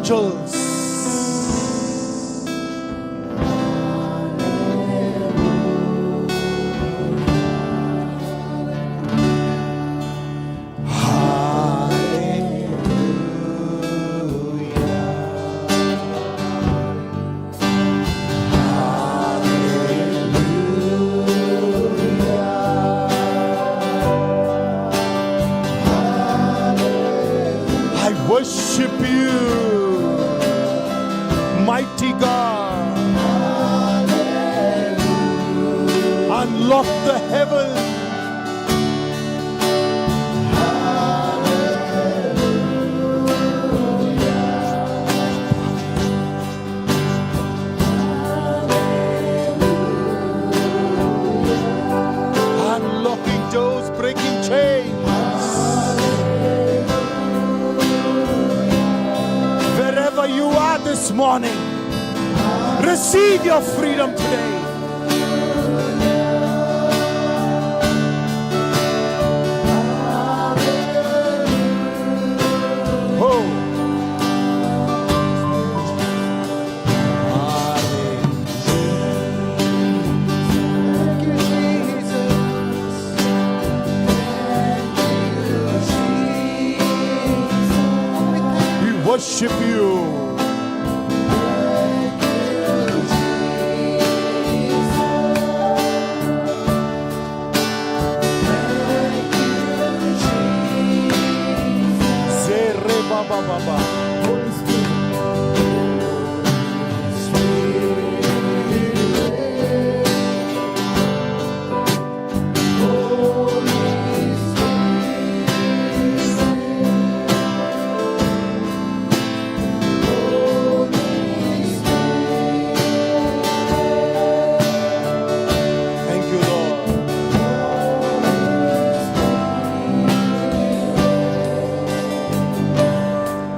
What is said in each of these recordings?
angels. Worship you, mighty God. Unlock the heavens. Unlocking doors, breaking chains. Wherever you are this morning, receive your freedom today. Oh. We worship you.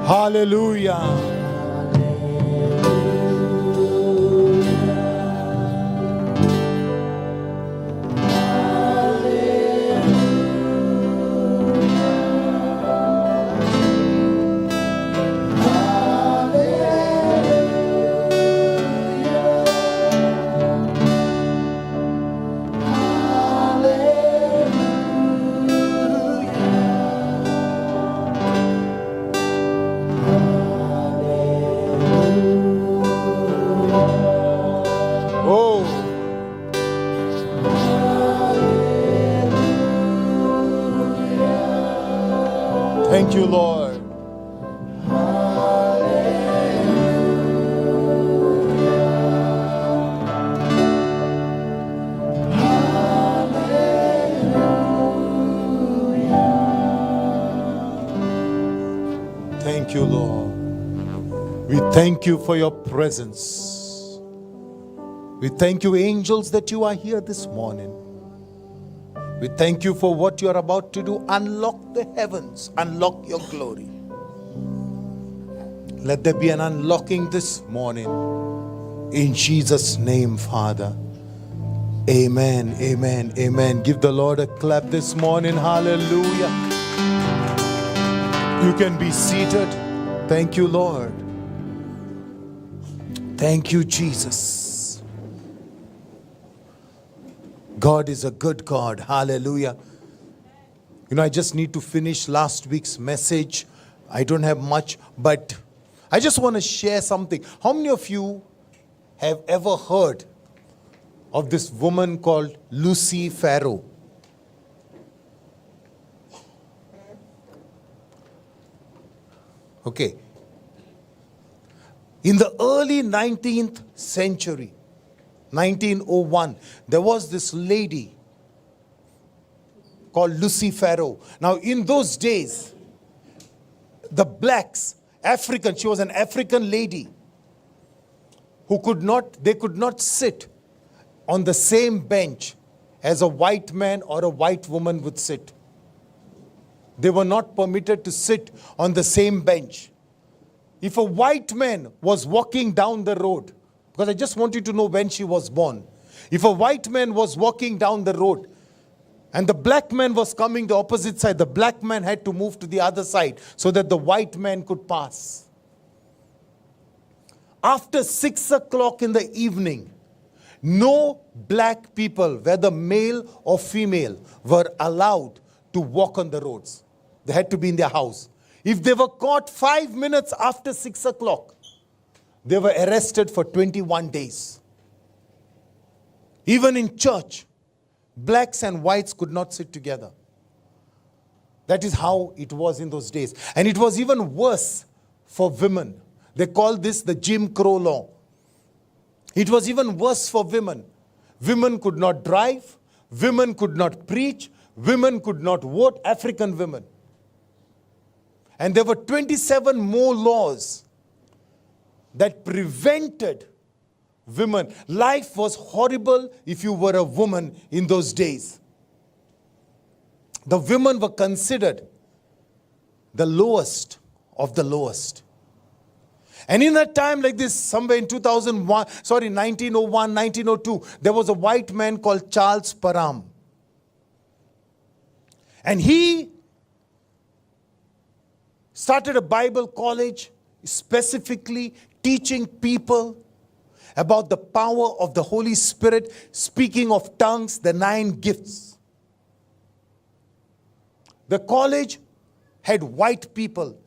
Hallelujah. Thank you, Lord. Thank you, Lord. We thank you for your presence. We thank you, angels, that you are here this morning. We thank you for what you are about to do. Unlock the heavens. Unlock your glory. Let there be an unlocking this morning. In Jesus' name, Father. Amen, amen, amen. Give the Lord a clap this morning. Hallelujah. You can be seated. Thank you, Lord. Thank you, Jesus. God is a good God. Hallelujah. You know, I just need to finish last week's message. I don't have much, but I just want to share something. How many of you have ever heard of this woman called Lucy Farrow? Okay. In the early 19th century, 1901, there was this lady called Lucy Farrow. Now, in those days, the blacks, African, she was an African lady who could not sit on the same bench as a white man or a white woman would sit. They were not permitted to sit on the same bench. If a white man was walking down the road, because I just want you to know when she was born. If a white man was walking down the road and the black man was coming the opposite side, the black man had to move to the other side so that the white man could pass. after 6 o'clock in the evening, no black people, whether male or female, were allowed to walk on the roads. They had to be in their house. If they were caught 5 minutes after 6 o'clock, they were arrested for 21 days. Even in church, blacks and whites could not sit together. That is how it was in those days. And it was even worse for women. They called this the Jim Crow law. It was even worse for women. Women could not drive. Women could not preach. Women could not vote, African women. And there were 27 more laws that prevented women. Life was horrible if you were a woman in those days. The women were considered the lowest of the lowest. And in a time like this, somewhere in 1901, 1902, there was a white man called Charles Parham. And he started a Bible college specifically teaching people about the power of the Holy Spirit, speaking of tongues, the 9 gifts. The college had white people.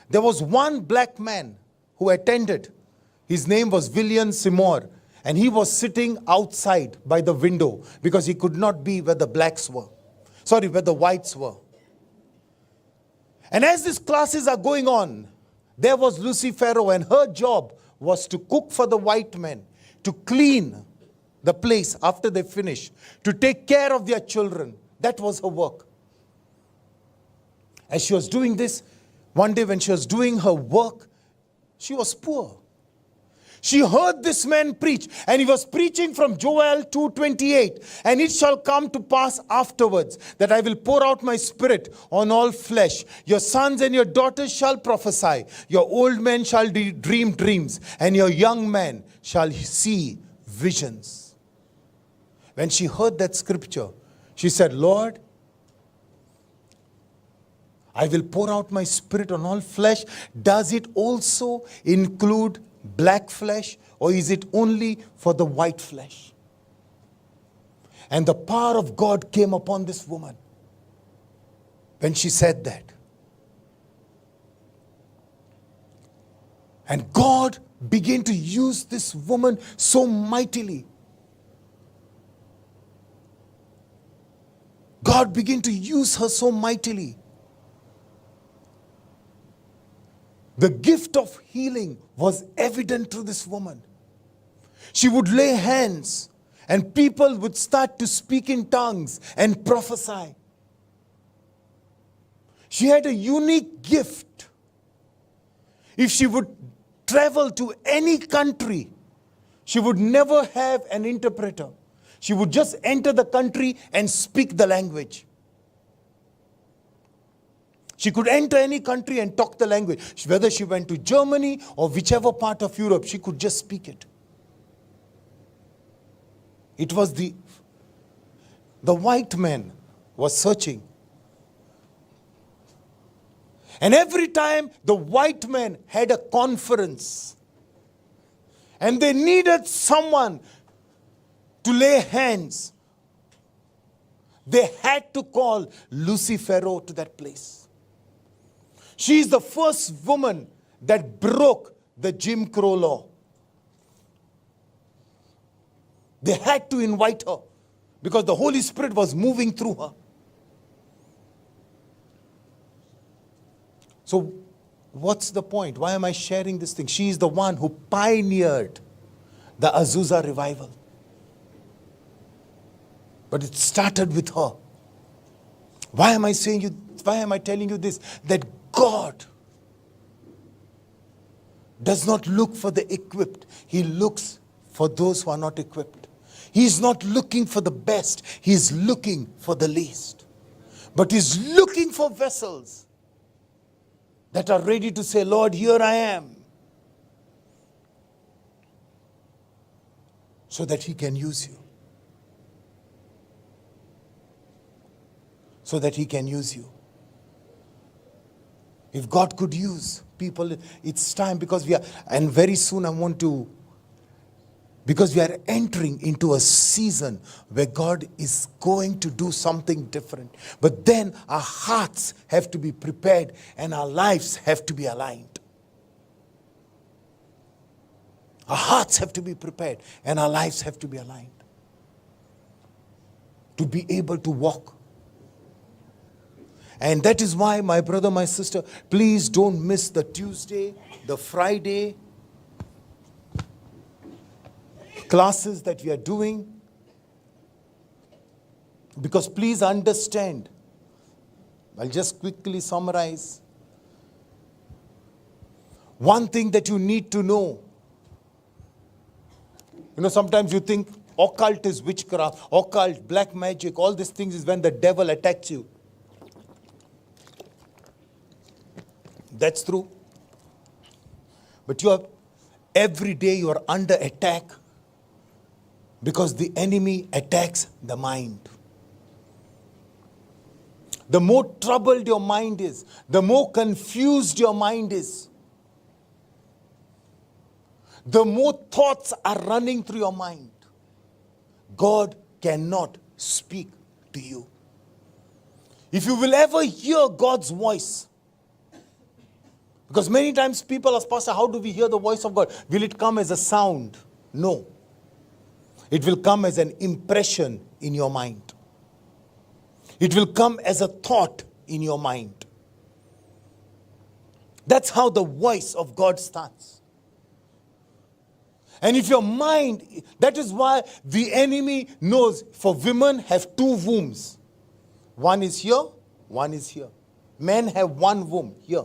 There was one black man who attended. His name was William Seymour, and he was sitting outside by the window because he could not be where the where the whites were. And as these classes are going on, there was Lucy Farrow, and her job was to cook for the white men, to clean the place after they finished, to take care of their children. That was her work. As she was doing this, one day when she was doing her work, she was poor. She heard this man preach, and he was preaching from Joel 2:28. And it shall come to pass afterwards that I will pour out my spirit on all flesh. Your sons and your daughters shall prophesy. Your old men shall dream dreams, and your young men shall see visions. When she heard that scripture, she said, Lord, I will pour out my spirit on all flesh. Does it also include black flesh, or is it only for the white flesh? And the power of God came upon this woman when she said that. And God began to use this woman so mightily. God began to use her so mightily. The gift of healing was evident to this woman. She would lay hands and people would start to speak in tongues and prophesy. She had a unique gift. If she would travel to any country, she would never have an interpreter. She would just enter the country and speak the language. She could enter any country and talk the language. Whether she went to Germany or whichever part of Europe, she could just speak it. It was the white man was searching. And every time the white man had a conference and they needed someone to lay hands, they had to call Lucy Farrow to that place. She is the first woman that broke the Jim Crow law. They had to invite her because the Holy Spirit was moving through her. So what's the point? Why am I sharing this thing? She is the one who pioneered the Azusa revival. But it started with her. Why am I telling you this? That God does not look for the equipped. He looks for those who are not equipped. He's not looking for the best. He's looking for the least. But he's looking for vessels that are ready to say, Lord, here I am. So that he can use you. So that he can use you. If God could use people. It's time because and very soon because we are entering into a season where God is going to do something different. But then our hearts have to be prepared and our lives have to be aligned. Our hearts have to be prepared and our lives have to be aligned to be able to walk. And that is why, my brother, my sister, please don't miss the Tuesday, the Friday classes that we are doing. Because please understand, I'll just quickly summarize. One thing that you need to know. Sometimes you think occult is witchcraft, occult, black magic, all these things is when the devil attacks you. That's true. But every day you are under attack because the enemy attacks the mind. The more troubled your mind is, the more confused your mind is, the more thoughts are running through your mind, God cannot speak to you. If you will ever hear God's voice, because many times people ask, Pastor, how do we hear the voice of God? Will it come as a sound? No. It will come as an impression in your mind. It will come as a thought in your mind. That's how the voice of God starts. And if your mind, that is why the enemy knows, for women have two wombs. One is here, one is here. Men have one womb here.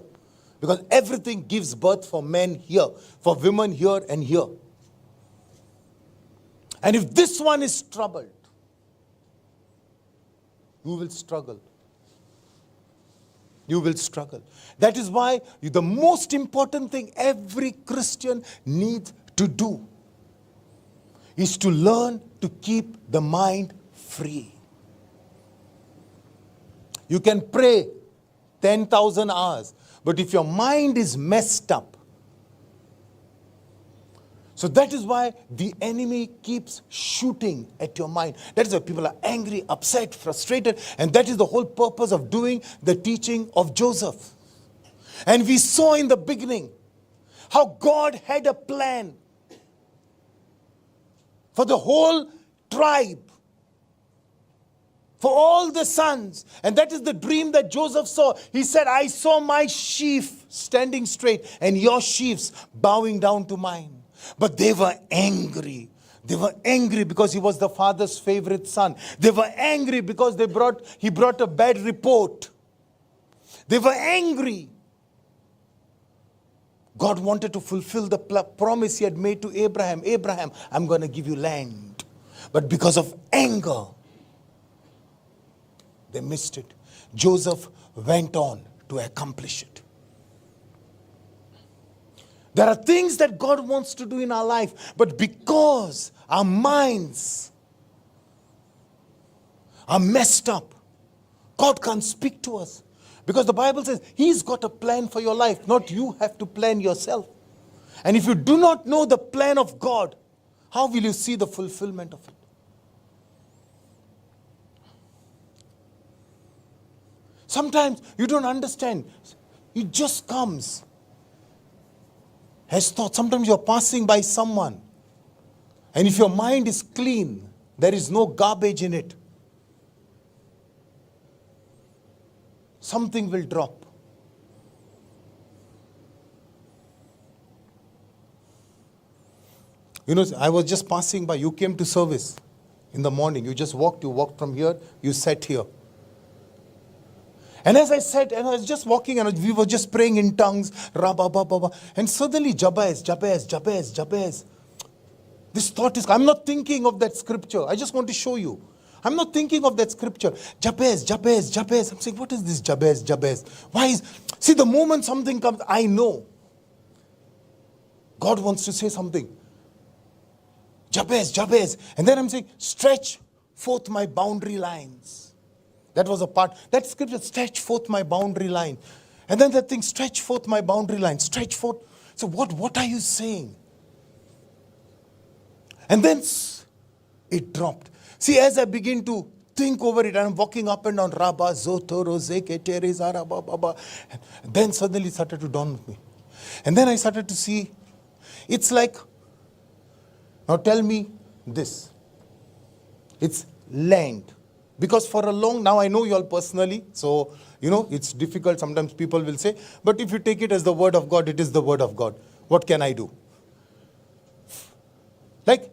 Because everything gives birth for men here, for women here and here. And if this one is troubled, you will struggle. You will struggle. That is why the most important thing every Christian needs to do is to learn to keep the mind free. You can pray 10,000 hours, but if your mind is messed up, so that is why the enemy keeps shooting at your mind. That is why people are angry, upset, frustrated, and that is the whole purpose of doing the teaching of Joseph. And we saw in the beginning how God had a plan for the whole tribe, for all the sons. And that is the dream that Joseph saw. He said, I saw my sheaf standing straight and your sheaves bowing down to mine. But they were angry. They were angry because he was the father's favorite son. They were angry because he brought a bad report. They were angry. God wanted to fulfill the promise he had made to Abraham. Abraham, I'm going to give you land. But because of anger, they missed it. Joseph went on to accomplish it. There are things that God wants to do in our life, but because our minds are messed up, God can't speak to us. Because the Bible says He's got a plan for your life, not you have to plan yourself. And if you do not know the plan of God, how will you see the fulfillment of it? Sometimes you don't understand. It just comes as thought. Sometimes you're passing by someone, and if your mind is clean, there is no garbage in it, something will drop. I was just passing by. You came to service in the morning. You walked from here, you sat here. And as I sat, and I was just walking, and we were just praying in tongues, and suddenly Jabez. This thought is, I'm not thinking of that scripture. I just want to show you. I'm not thinking of that scripture. Jabez. I'm saying, what is this Jabez? See, the moment something comes, I know God wants to say something. Jabez. And then I'm saying, stretch forth my boundary lines. That was a part. That scripture, stretch forth my boundary line. And then that thing, stretch forth my boundary line, stretch forth. So what are you saying? And then it dropped. See, as I begin to think over it, and I'm walking up and down, Rabba, Zotoro, Zeke, Teresa, Rabba, Baba. And then suddenly it started to dawn with me. And then I started to see, it's like, now tell me this. It's land. Because for a long, now I know you all personally, so, it's difficult. Sometimes people will say, but if you take it as the word of God, it is the word of God. What can I do? Like,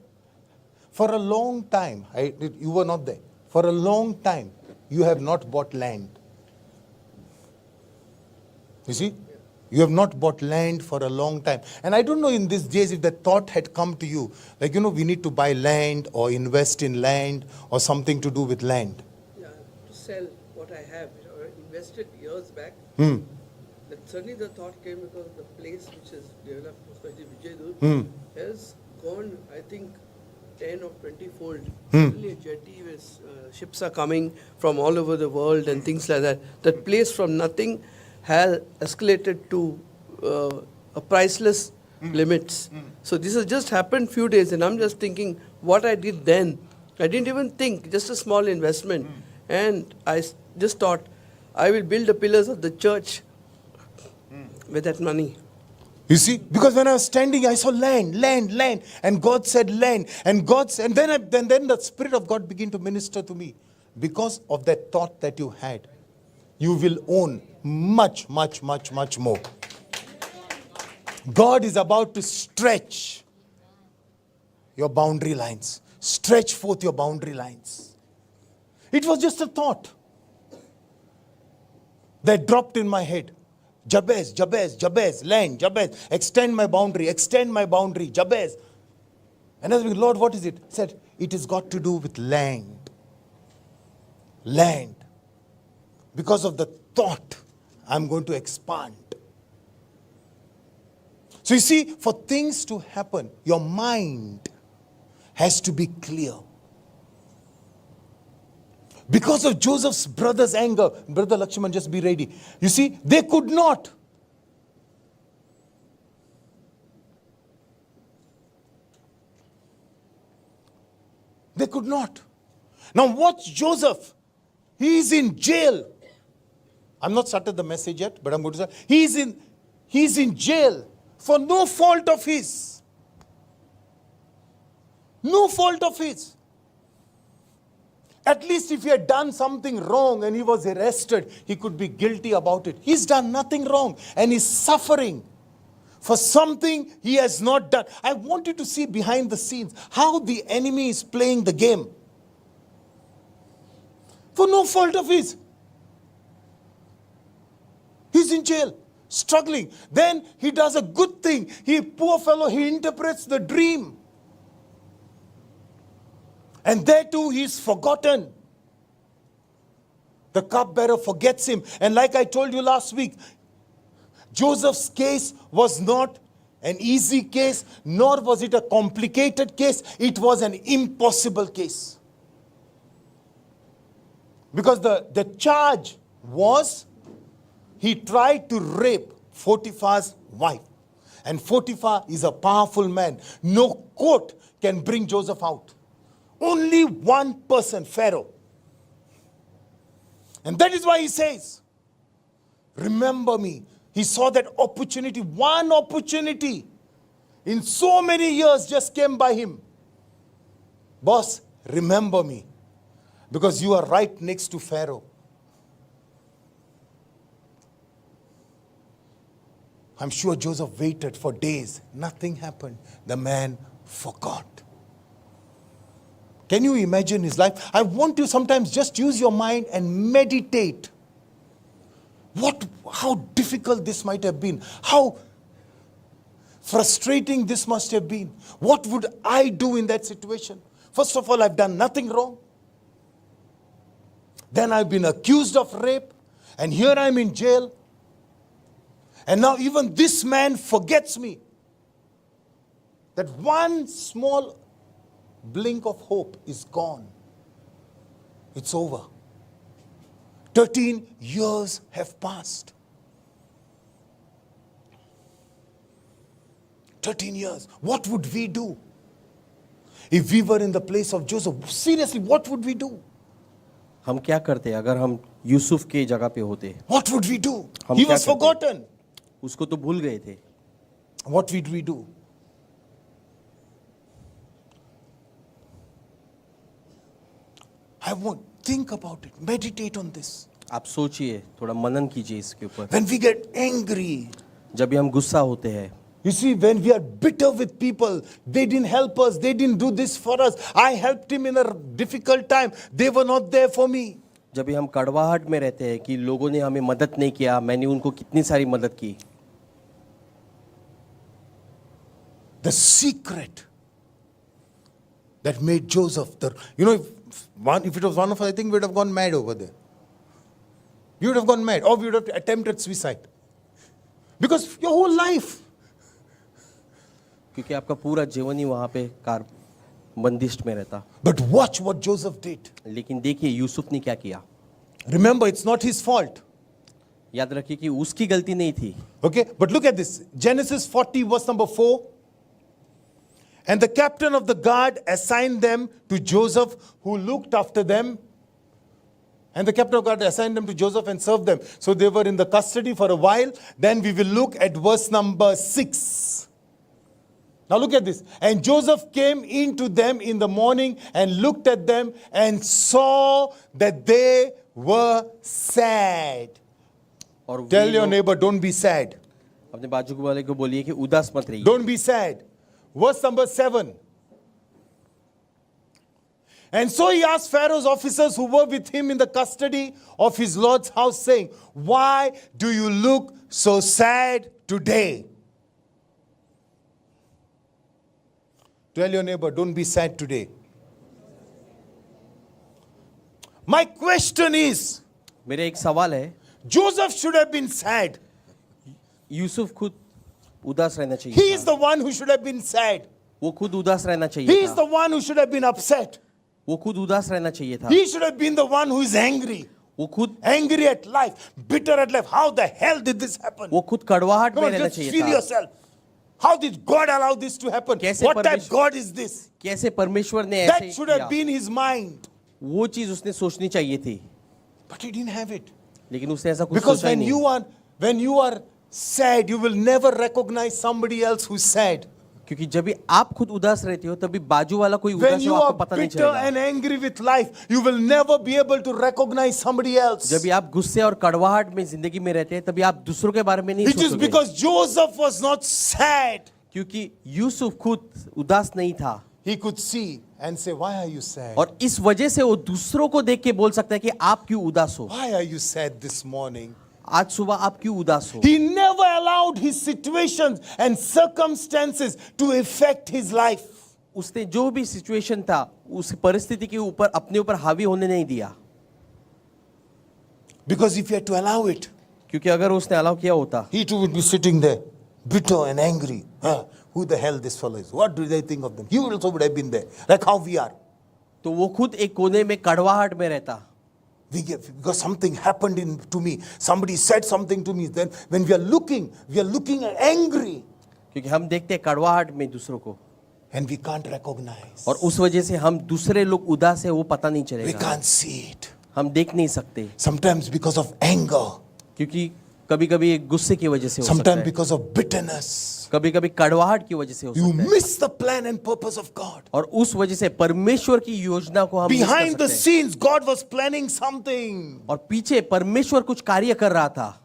for a long time, you were not there. For a long time, you have not bought land. You see? You have not bought land for a long time. And I don't know in these days if the thought had come to you, like, we need to buy land or invest in land or something to do with land. Yeah, to sell what I have. I invested years back. That suddenly the thought came because the place which is developed, especially Vijaydur, has gone, I think, 10 or 20-fold. Suddenly a jetty where ships are coming from all over the world and things like that. That place from nothing has escalated to a priceless limits. So this has just happened few days, and I'm just thinking what I did then. I didn't even think, just a small investment. And I just thought, I will build the pillars of the church with that money. You see, because when I was standing, I saw land, and God said land, and then the Spirit of God began to minister to me. Because of that thought that you had, you will own much, much, much, much more. God is about to stretch your boundary lines. Stretch forth your boundary lines. It was just a thought that dropped in my head. Jabez, land, Jabez, extend my boundary, Jabez. And I was thinking, Lord, what is it? He said, it has got to do with land. Land. Because of the thought, I'm going to expand. So you see, for things to happen, your mind has to be clear. Because of Joseph's brother's anger, Brother Lakshman, just be ready. You see, they could not. They could not. Now watch Joseph. He is in jail. I'm not started the message yet, but I'm going to say, he's in jail for no fault of his. No fault of his. At least if he had done something wrong and he was arrested, he could be guilty about it. He's done nothing wrong and he's suffering for something he has not done. I want you to see behind the scenes how the enemy is playing the game. For no fault of his. He's in jail, struggling. Then he does a good thing. Poor fellow, he interprets the dream. And there too, he's forgotten. The cupbearer forgets him. And like I told you last week, Joseph's case was not an easy case, nor was it a complicated case. It was an impossible case. Because the charge was, he tried to rape Potiphar's wife. And Potiphar is a powerful man. No court can bring Joseph out. Only one person, Pharaoh. And that is why he says, remember me. He saw that opportunity, one opportunity in so many years just came by him. Boss, remember me. Because you are right next to Pharaoh. I'm sure Joseph waited for days. Nothing happened. The man forgot. Can you imagine his life? I want you sometimes just use your mind and meditate. How difficult this might have been. How frustrating this must have been. What would I do in that situation? First of all, I've done nothing wrong. Then I've been accused of rape. And here I'm in jail. And now even this man forgets me. That one small blink of hope is gone. It's over. 13 years have passed. 13 years. What would we do? If we were in the place of Joseph, seriously, what would we do? हम क्या करते अगर हम यूसुफ के जगह पे होते? What would we do? हम He क्या was करते? forgotten. उसको तो भूल गए थे. What would we do? I want, think about it, meditate on this. आप सोचिए, थोड़ा मनन कीजिए इसके ऊपर. When we get angry, जब भी हम गुस्सा होते हैं, you see, when we are bitter with people, they didn't help us, they didn't do this for us. I helped him in a difficult time, they were not there for me. जब भी हम कड़वाहट में रहते हैं कि लोगों ने हमें मदद नहीं किया, मैंने उनको कितनी सारी मदद की. The secret that made Joseph, if it was one of us, I think we would have gone mad over there. We would have gone mad, or we would have attempted suicide. Because your whole life, क्योंकि आपका पूरा जीवन ही वहाँ पे car बंदिश में रहता. but watch what Joseph did. लेकिन देखिए यूसुफ ने क्या किया. Remember, it's not his fault. याद रखिए कि उसकी गलती नहीं थी. Okay, but look at this. Genesis 40, verse number 4. And the captain of the guard assigned them to Joseph, who looked after them. And the captain of the guard assigned them to Joseph and served them. So they were in the custody for a while. Then we will look at verse number 6. Now look at this. And Joseph came into them in the morning and looked at them and saw that they were sad. और Tell way your लोग neighbor, don't be sad. अपने बाजू के वाले को बोलिए कि उदास मत रहिए. Don't be sad. Verse number 7. And so he asked Pharaoh's officers who were with him in the custody of his Lord's house, saying, why do you look so sad today? Tell your neighbor, don't be sad today. My question is, मेरा एक सवाल है, Joseph should have been sad. Yusuf खुद उदास रहना चाहिए He is था. the one who should have been sad. वो खुद उदास रहना चाहिए He is था. the one who should have been upset. वो खुद उदास रहना चाहिए था. He should have been the one who is angry. वो खुद Angry at life, bitter at life. How the hell did this happen? वो खुद कड़वाहट Come में on, रहना just चाहिए feel था. yourself. How did God allow this to happen? कैसे What type परमेश्वर- God is this? कैसे परमेश्वर ने That ऐसे should किया? have been his mind. वो चीज उसने सोचनी चाहिए थी, But he didn't have it. लेकिन उसने ऐसा कुछ Because सोचा ही नहीं. when you are sad, you will never recognize somebody else who's sad. क्योंकि जब भी आप खुद उदास रहते हो तभी बाजू वाला कोई When उदास you हो are आपको पता नहीं bitter चलेगा. and angry with life, you will never be able to recognize somebody else. जब भी आप गुस्से और कड़वाहट में जिंदगी में रहते हैं तभी आप दूसरों के बारे में नहीं It is सोचोगे. because Joseph was not sad. क्योंकि यूसुफ खुद उदास नहीं था, He could see and say, why are you sad? और इस वजह से वो दूसरों को देख के बोल सकता है कि आप क्यों उदास हो. Why are you sad this morning? आज सुबह आप क्यों उदास हो. He never allowed his situations and circumstances to affect his life. उसने जो भी सिचुएशन था उस परिस्थिति के ऊपर अपने ऊपर हावी होने नहीं दिया. Because if he had to allow it, क्योंकि अगर उसने अलाउ किया होता he too would be sitting there, bitter and angry. Who the hell this fellow is? What do they think of them? He also would have been there, like how we are. तो वो खुद एक कोने में कड़वाहट में रहता. Because something happened to me. Somebody said something to me. Then when we are looking angry. क्योंकि हम देखते हैं कड़वाहट में दूसरों को, And we can't recognize. और उस वजह से हम दूसरे लोग उदास है वो पता नहीं We चलेगा. can't see it. हम देख नहीं सकते, Sometimes because of anger. क्योंकि कभी कभी गुस्से की वजह से हो सकता Sometimes है, because of bitterness. कभी कभी कड़वाहट की वजह से हो You सकता है, miss the plan and purpose of God. और उस वजह से परमेश्वर की योजना को हम मिस कर Behind the सकते हैं. scenes, God was planning something. और पीछे परमेश्वर कुछ कार्य कर रहा था.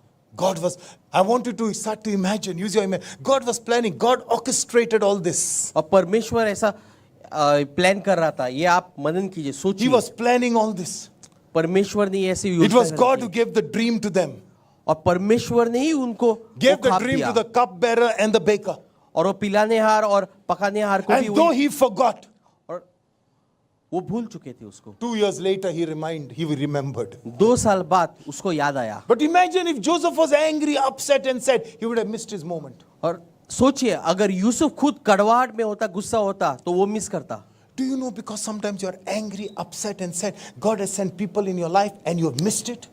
I want you to start to imagine, use your imagination. God was planning, God orchestrated all this. और परमेश्वर ऐसा प्लान कर रहा था. ये आप मनन कीजिए, He सोचिए. was planning all this. परमेश्वर ने ऐसी It was योजना God who रची. gave the dream to them, और परमेश्वर ने ही उनको gave वो the खाप dream दिया. to the cupbearer and the baker. और वो पिलाने हार और पकाने हार को भी And though वही, he forgot, और वो भूल चुके थे उसको. 2 years later he remembered. 2 साल बाद उसको याद आया. But imagine if Joseph was angry, upset and sad, he would have missed his moment. और सोचिए अगर यूसुफ खुद कड़वाहट में होता, गुस्सा होता, तो वो मिस करता. Do you know, because sometimes you're angry, upset and sad, God has sent people in your life and you have missed it?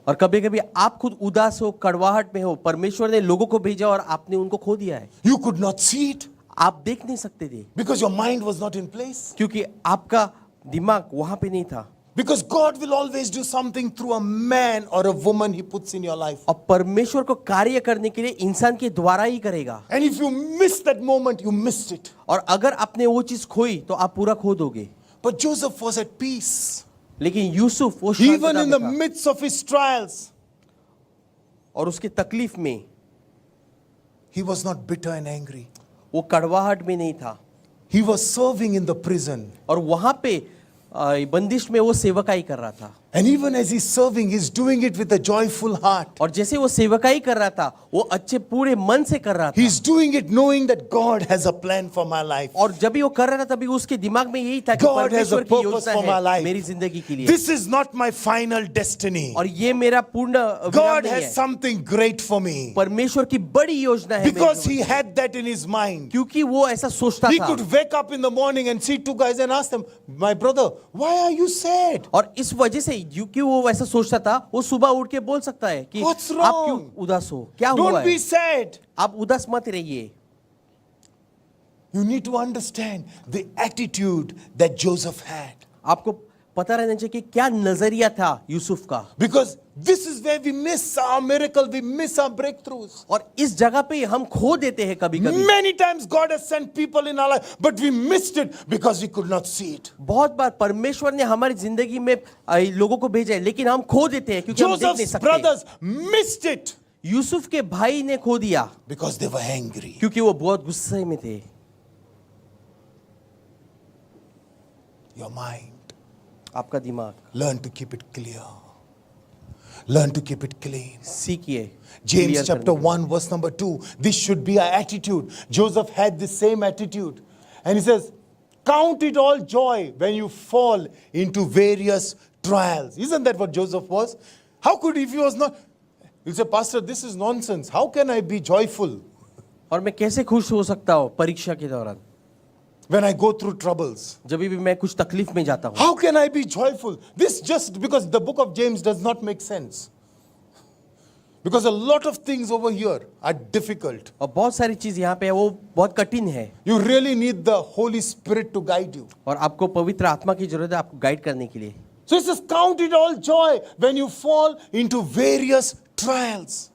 और कभी कभी आप खुद उदास हो, कड़वाहट में हो, परमेश्वर ने लोगों को भेजा और आपने उनको खो दिया है। You could not see it आप देख नहीं सकते थे because your mind was not in place. क्योंकि आपका दिमाग वहां पे नहीं था। Because God will always do something through a man or a woman He puts in your life. और परमेश्वर को कार्य करने के लिए इंसान के द्वारा ही करेगा। And if you miss that moment, you missed it. और अगर आपने वो चीज खोई तो आप पूरा खो दोगे। But Joseph was at peace. लेकिन यूसुफ वो Even शांतता in में the था midst of his trials, और उसके तकलीफ में he was not bitter and angry. वो कड़वाहट में नहीं था He was serving in the prison. और वहां पे बंदिश में वो सेवकाई कर रहा था। And even as he's serving, he's doing it with a joyful heart. और जैसे वो सेवकाई कर रहा था वो अच्छे पूरे मन से कर रहा था। He's doing it knowing that God has a plan for my life. और जब भी वो कर रहा था तभी उसके दिमाग में यही था कि God has a परमेश्वर की purpose योजना for my है life. मेरी जिंदगी के लिए This is not my final destiny. और ये मेरा पूर्ण विराम God नहीं has है। something great for me. परमेश्वर की बड़ी योजना है मेरे Because जीवन he में। had that in his mind. क्योंकि वो ऐसा सोचता He था could wake up in the morning and see two guys and ask them, my brother, why are you sad? और इस वजह से क्योंकि वो वैसा सोचता था वो सुबह उठ के बोल सकता है कि What's आप क्यों wrong? उदास हो, क्या हुआ Don't है, be sad. आप उदास मत रहिए। You need to understand the attitude that Joseph had. आपको पता रहना चाहिए कि क्या नजरिया था यूसुफ का। Because this is where we miss our miracle, we miss our breakthroughs. और इस जगह पे हम खो देते हैं कभी कभी। Many times God has sent people in our life, but we missed it because we could not see it. बहुत बार परमेश्वर ने हमारी जिंदगी में लोगों को भेजा है लेकिन हम खो देते हैं क्योंकि हम देख नहीं Joseph's सकते। brothers missed it यूसुफ के भाई ने खो दिया because they were angry. क्योंकि वो बहुत गुस्से में थे। Your mind, आपका दिमाग learn to keep it clear. Learn to keep it clean. सीखिए। James clear chapter करने 1 verse number 2. This should be our attitude. Joseph had the same attitude. And he says, count it all joy when you fall into various trials. Isn't that what Joseph was? How could, if he was not, he'll say, Pastor, this is nonsense. How can I be joyful और मैं कैसे खुश हो सकता हूँ परीक्षा के दौरान, when I go through troubles? जब भी मैं कुछ तकलीफ में जाता हूँ। How can I be joyful? This just because the book of James does not make sense. Because a lot of things over here are difficult. और बहुत सारी चीज यहाँ पे है वो बहुत कठिन है You really need the Holy Spirit to guide you. और आपको पवित्र आत्मा की जरूरत है आपको गाइड करने के लिए। So it says, count it all joy when you fall into various trials.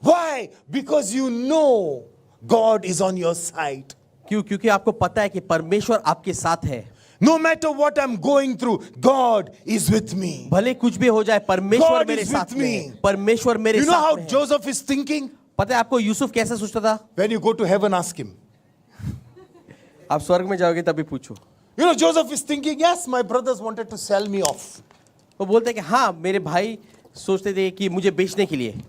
Why? Because you know God is on your side. क्यों? क्योंकि आपको पता है कि परमेश्वर आपके साथ है। No matter what I'm going through, God is with me. भले कुछ भी हो जाए परमेश्वर God मेरे is साथ with में me. है। परमेश्वर मेरे You know साथ how में है। Joseph is thinking? पता है आपको यूसुफ कैसा सोचता था? When you go to heaven, ask him. आप स्वर्ग में जाओगे तभी पूछो। You know, Joseph is thinking, yes, my brothers wanted to sell me off. वो बोलते हैं कि हाँ मेरे भाई सोचते थे कि मुझे बेचने के लिए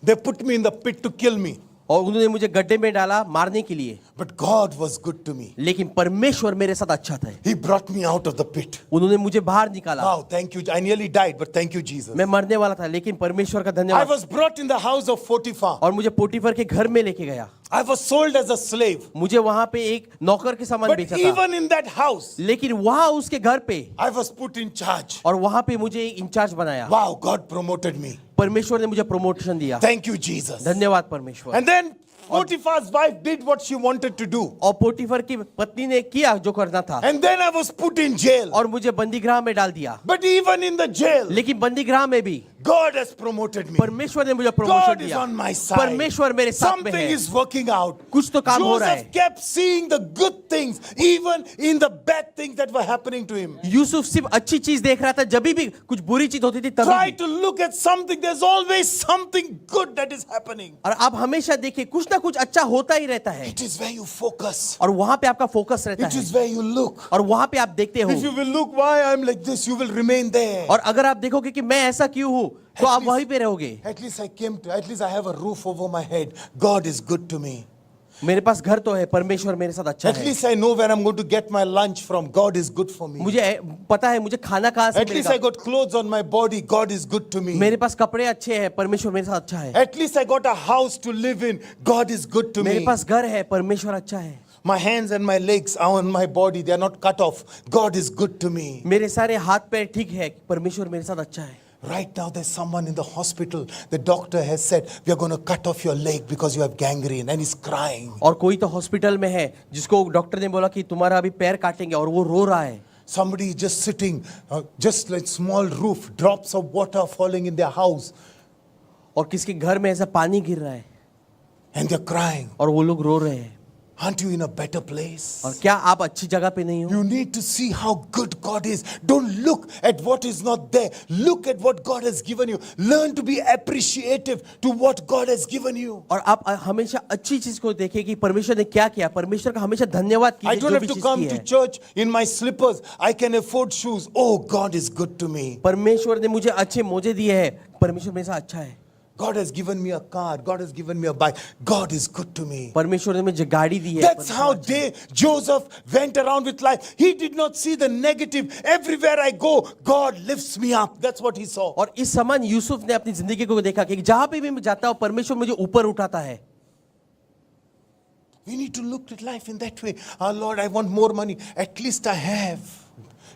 They put me in the pit to kill me. और उन्होंने मुझे गड्ढे में डाला मारने के लिए, But God was good to me. लेकिन परमेश्वर मेरे साथ अच्छा था। He brought me out of the pit. उन्होंने मुझे बाहर निकाला। Wow, thank you. I nearly died, but thank you, Jesus. मैं मरने वाला था लेकिन परमेश्वर का I धन्यवाद। was brought in the house of Potiphar. और मुझे पोटीफर के घर में लेके गया। I was sold as a slave. मुझे वहां पे एक नौकर के समान But बेचा था, even in that house, लेकिन वहां उसके घर पे I was put in charge. और वहां पे मुझे एक इंचार्ज बनाया। Wow, God promoted me. परमेश्वर ने मुझे प्रमोशन दिया। Thank you, Jesus. धन्यवाद परमेश्वर। And then Potiphar's wife did what she wanted to do. और पोटीफर की पत्नी ने किया जो करना था And then I was put in jail. और मुझे बंदीगृह में डाल दिया। But even in the jail, लेकिन बंदीगृह में भी God has promoted me. परमेश्वर ने मुझे प्रमोशन God is दिया। on my side. परमेश्वर मेरे साथ में Something है। is working out. कुछ तो काम हो रहा Joseph है। kept seeing the good things, even in the bad things that were happening to him. Yusuf सिर्फ अच्छी चीज देख रहा था, जब भी कुछ बुरी चीज होती थी तभी Try भी। to look at something. There's always something good that is happening. और आप हमेशा देखिए कुछ ना कुछ अच्छा होता ही रहता है It is where you focus. और वहां पे आपका फोकस रहता It है is where you look. और वहां पे आप देखते हो। If you will look why I'm like this, you will remain there. और अगर आप देखोगे कि मैं ऐसा क्यों हूं तो आप least- वहीं पे रहोगे। At least I have a roof over my head. God is good to me. मेरे पास घर तो है, परमेश्वर मेरे साथ अच्छा At है। least I know where I'm going to get my lunch from. God is good for me. मुझे पता है मुझे खाना कहाँ से At least I मिलेगा। got clothes on my body. God is good to me. मेरे पास कपड़े अच्छे हैं, परमेश्वर मेरे साथ अच्छा है। At least I got a house to live in. God is good to मेरे me. पास घर है, परमेश्वर अच्छा है। My hands and my legs are on my body. They are not cut off. God is good to me. मेरे सारे हाथ पैर ठीक है, परमेश्वर मेरे साथ अच्छा है. Right now, there's someone in the hospital. The doctor has said, we are going to cut off your leg because you have gangrene. And he's crying. और कोई तो हॉस्पिटल में है जिसको डॉक्टर ने बोला कि तुम्हारा अभी पैर काटेंगे और वो रो रहा है. Somebody is just sitting, just like small roof, drops of water falling in their house. और किसके घर में ऐसा पानी गिर रहा है And they're crying. और वो लोग रो रहे हैं. Aren't you in a better place? और क्या आप अच्छी जगह पे नहीं हो? You need to see how good God is. Don't look at what is not there. Look at what God has given you. Learn to be appreciative to what God has given you. और आप हमेशा अच्छी चीज को देखें कि परमेश्वर ने क्या किया. परमेश्वर का हमेशा धन्यवाद I कीजिए don't जो have भी to चीज come की to है. church in my slippers. I can afford shoes. Oh, God is good to me. परमेश्वर ने मुझे अच्छे मोजे दिए हैं. परमेश्वर मेरे साथ अच्छा है. God has given me a car. God has given me a bike. God is good to me. परमेश्वर ने मुझे गाड़ी दी है. That's how Joseph went around with life. He did not see the negative. Everywhere I go, God lifts me up. That's what he saw. और इस समान यूसुफ ने अपनी जिंदगी को देखा कि जहां पे भी मैं जाता हूं परमेश्वर मुझे ऊपर उठाता है. We need to look at life in that way. Oh Lord, I want more money. At least I have.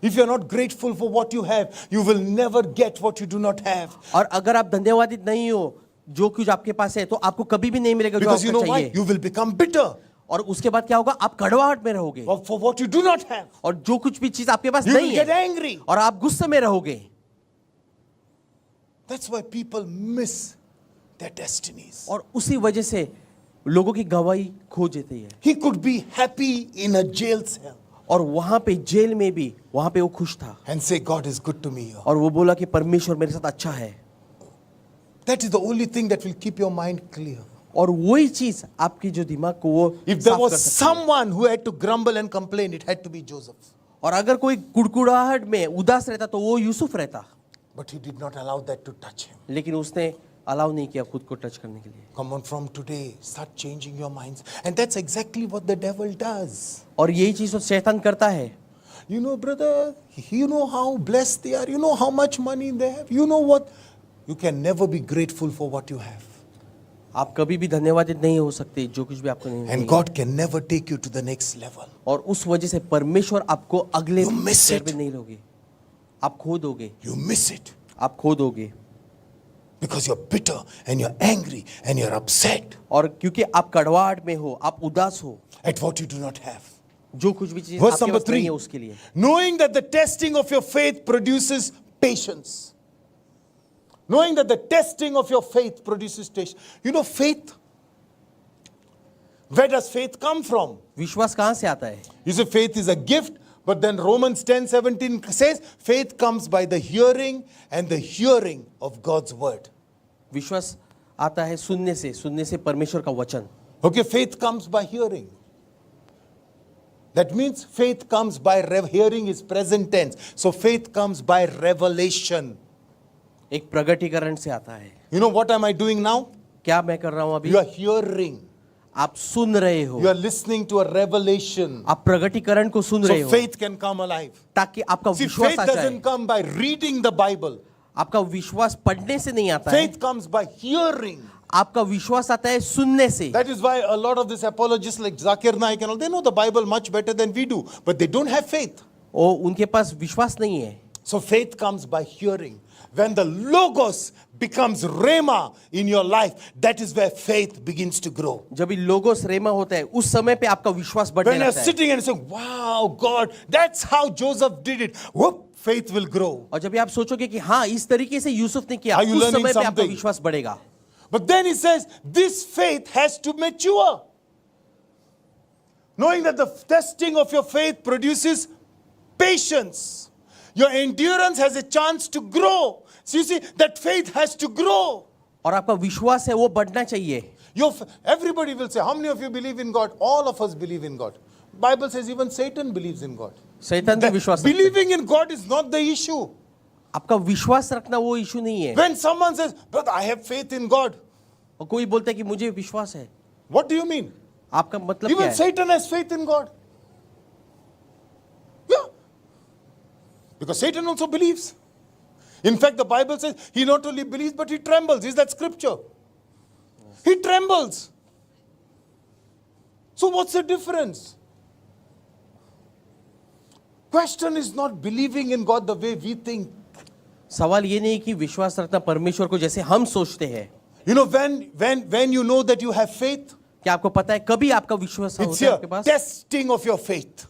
If you're not grateful for what you have, you will never get what you do not have. और अगर आप धन्यवादित नहीं हो जो कुछ आपके पास है तो आपको कभी भी नहीं मिलेगा जो Because you know आपको why? चाहिए. You will become bitter और उसके बाद क्या होगा? आप कड़वाहट में रहोगे. for what you do not have. और जो कुछ भी चीज आपके पास You नहीं will get है angry. और आप गुस्से में रहोगे. That's why people miss their destinies. और उसी वजह से लोगों की गवाही खो जाती है. He could be happy in a jail cell और वहां पे जेल में भी वहां पे वो खुश था and say, God is good to me here. और वो बोला कि परमेश्वर मेरे साथ अच्छा है. That is the only thing that will keep your mind clear. और वही चीज आपकी जो दिमाग को वो If there साफ was कर सकती है. someone who had to grumble and complain, it had to be Joseph. और अगर कोई कुड़कुड़ाहट में उदास रहता तो वो यूसुफ रहता. But he did not allow that to touch him. लेकिन उसने अलाउ नहीं किया खुद को टच करने के लिए. Come on, from today, start changing your minds. And that's exactly what the devil does. और यही चीज तो शैतान करता है. You know, brother, you know how blessed they are. You know how much money they have. You know what? You can never be grateful for what you have. आप कभी भी धन्यवादित नहीं हो सकते जो कुछ भी आपको नहीं And मिलेगा. God can never take you to the next level. और उस वजह से परमेश्वर आपको अगले You miss स्तर it. पे नहीं लोगे. आप खो दोगे. You miss it आप खो दोगे. because you're bitter and you're angry and you're upset और क्योंकि आप कड़वाहट में हो, आप उदास हो, at what you do not have. जो कुछ भी चीज Verse आपके number पास नहीं 3. है उसके लिए. Knowing that the testing of your faith produces patience. Knowing that the testing of your faith produces patience. You know, faith. Where does faith come from? विश्वास कहाँ से आता है? You say faith is a gift, but then Romans 10:17 says faith comes by the hearing and the hearing of God's word. विश्वास आता है सुनने से परमेश्वर का वचन. Okay, faith comes by hearing. That means faith comes by hearing is present tense. So faith comes by revelation. एक प्रगटीकरण से आता है. You know what am I doing now? क्या मैं कर रहा हूँ अभी? You are hearing. आप सुन रहे हो. You are listening to a revelation. आप प्रगटीकरण को सुन रहे So हो faith can come alive. ताकि आपका See, विश्वास faith आ जाए. doesn't come by reading the Bible. आपका विश्वास पढ़ने से नहीं आता है. Faith comes by hearing. आपका विश्वास आता है सुनने से. That is why a lot of these apologists like Zakir Naik and all, they know the Bible much better than we do, but they don't have faith. और उनके पास विश्वास नहीं है. So faith comes by hearing. When the logos becomes rhema in your life, that is where faith begins to grow. जब ये logos रेमा होता है उस समय पे आपका विश्वास बढ़ने When you're लगता है. sitting and saying, wow, God, that's how Joseph did it. Whoop, faith will grow. और जब आप सोचोगे कि हाँ इस तरीके से यूसुफ ने किया, Are you उस learning समय पे आपका something? विश्वास बढ़ेगा. But then he says, this faith has to mature. Knowing that the testing of your faith produces patience. Your endurance has a chance to grow. So you see, that faith has to grow. और आपका विश्वास है वो बढ़ना चाहिए. Everybody will say, how many of you believe in God? All of us believe in God. Bible says even Satan believes in God. शैतान भी विश्वास रखता है. Believing in God is not the issue. आपका विश्वास रखना वो इशू नहीं है. When someone says, brother, I have faith in God. और कोई बोलता है कि मुझे विश्वास है. What do you mean? आपका मतलब क्या Even है? Satan has faith in God. Yeah. Because Satan also believes. In fact, the Bible says he not only believes, but he trembles. Is that scripture? He trembles. So what's the difference? Question is not believing in God the way we think. सवाल ये नहीं कि विश्वास रखना परमेश्वर को जैसे हम सोचते हैं. You know, when you know that you have faith, क्या आपको पता है कभी आपका विश्वास it's होता है आपके a pass? testing of your faith.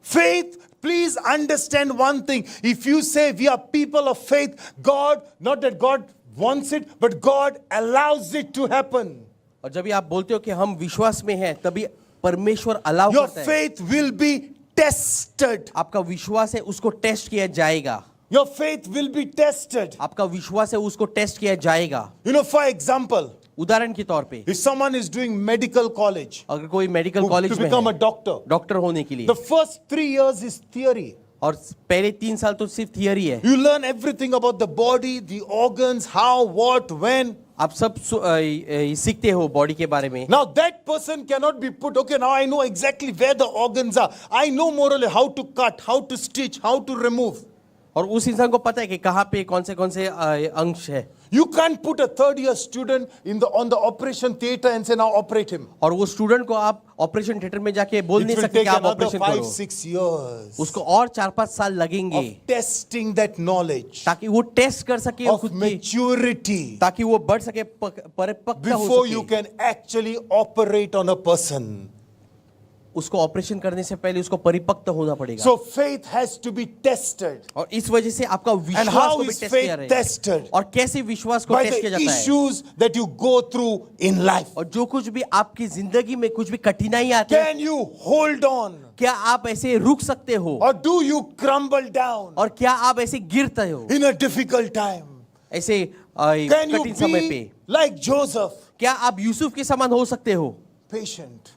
Faith, please understand one thing. If you say we are people of faith, God, not that God wants it, but God allows it to happen. और जब भी आप बोलते हो कि हम विश्वास में हैं, तभी परमेश्वर अलाउ Your करता है. faith will be tested. आपका विश्वास है उसको टेस्ट किया जाएगा. Your faith will be tested. आपका विश्वास है उसको टेस्ट किया जाएगा. You know, for example, उदाहरण के तौर पे if someone is doing medical college अगर कोई मेडिकल to कॉलेज में become a है, doctor, डॉक्टर होने के लिए, the first 3 years is theory. और पहले 3 साल तो सिर्फ थियरी है. You learn everything about the body, the organs, how, what, when. आप सब सीखते हो बॉडी के बारे में. Now that person cannot be put, okay, now I know exactly where the organs are. I know morally how to cut, how to stitch, how to remove. और उस इंसान को पता है कि कहाँ पे कौन से अंश है. You can't put a third year student on the operation theater and say now operate him. और वो स्टूडेंट को आप ऑपरेशन थिएटर में जाके बोल It नहीं will सकते take कि आप another ऑपरेशन 5-6 करो. years उसको और 4-5 साल लगेंगे of testing that knowledge, ताकि वो टेस्ट कर सके of खुद की, maturity, ताकि वो बढ़ सके, परिपक्व हो before you सके. can actually operate on a person. उसको ऑपरेशन करने से पहले उसको परिपक्व होना पड़ेगा. So faith has to be tested. और इस वजह से आपका And विश्वास how को भी is टेस्ट किया faith जाएगा. tested? और कैसे विश्वास को By टेस्ट किया the जाता है. issues that you go through in life. और जो कुछ भी आपकी जिंदगी में कुछ भी कठिनाई आती है, Can you hold on? क्या आप ऐसे रुक सकते हो? Or do you crumble down और क्या आप ऐसे गिरते हो in a difficult time? ऐसे Can you कठिन समय पे? be like Joseph? क्या आप यूसुफ के समान हो सकते हो? Patient,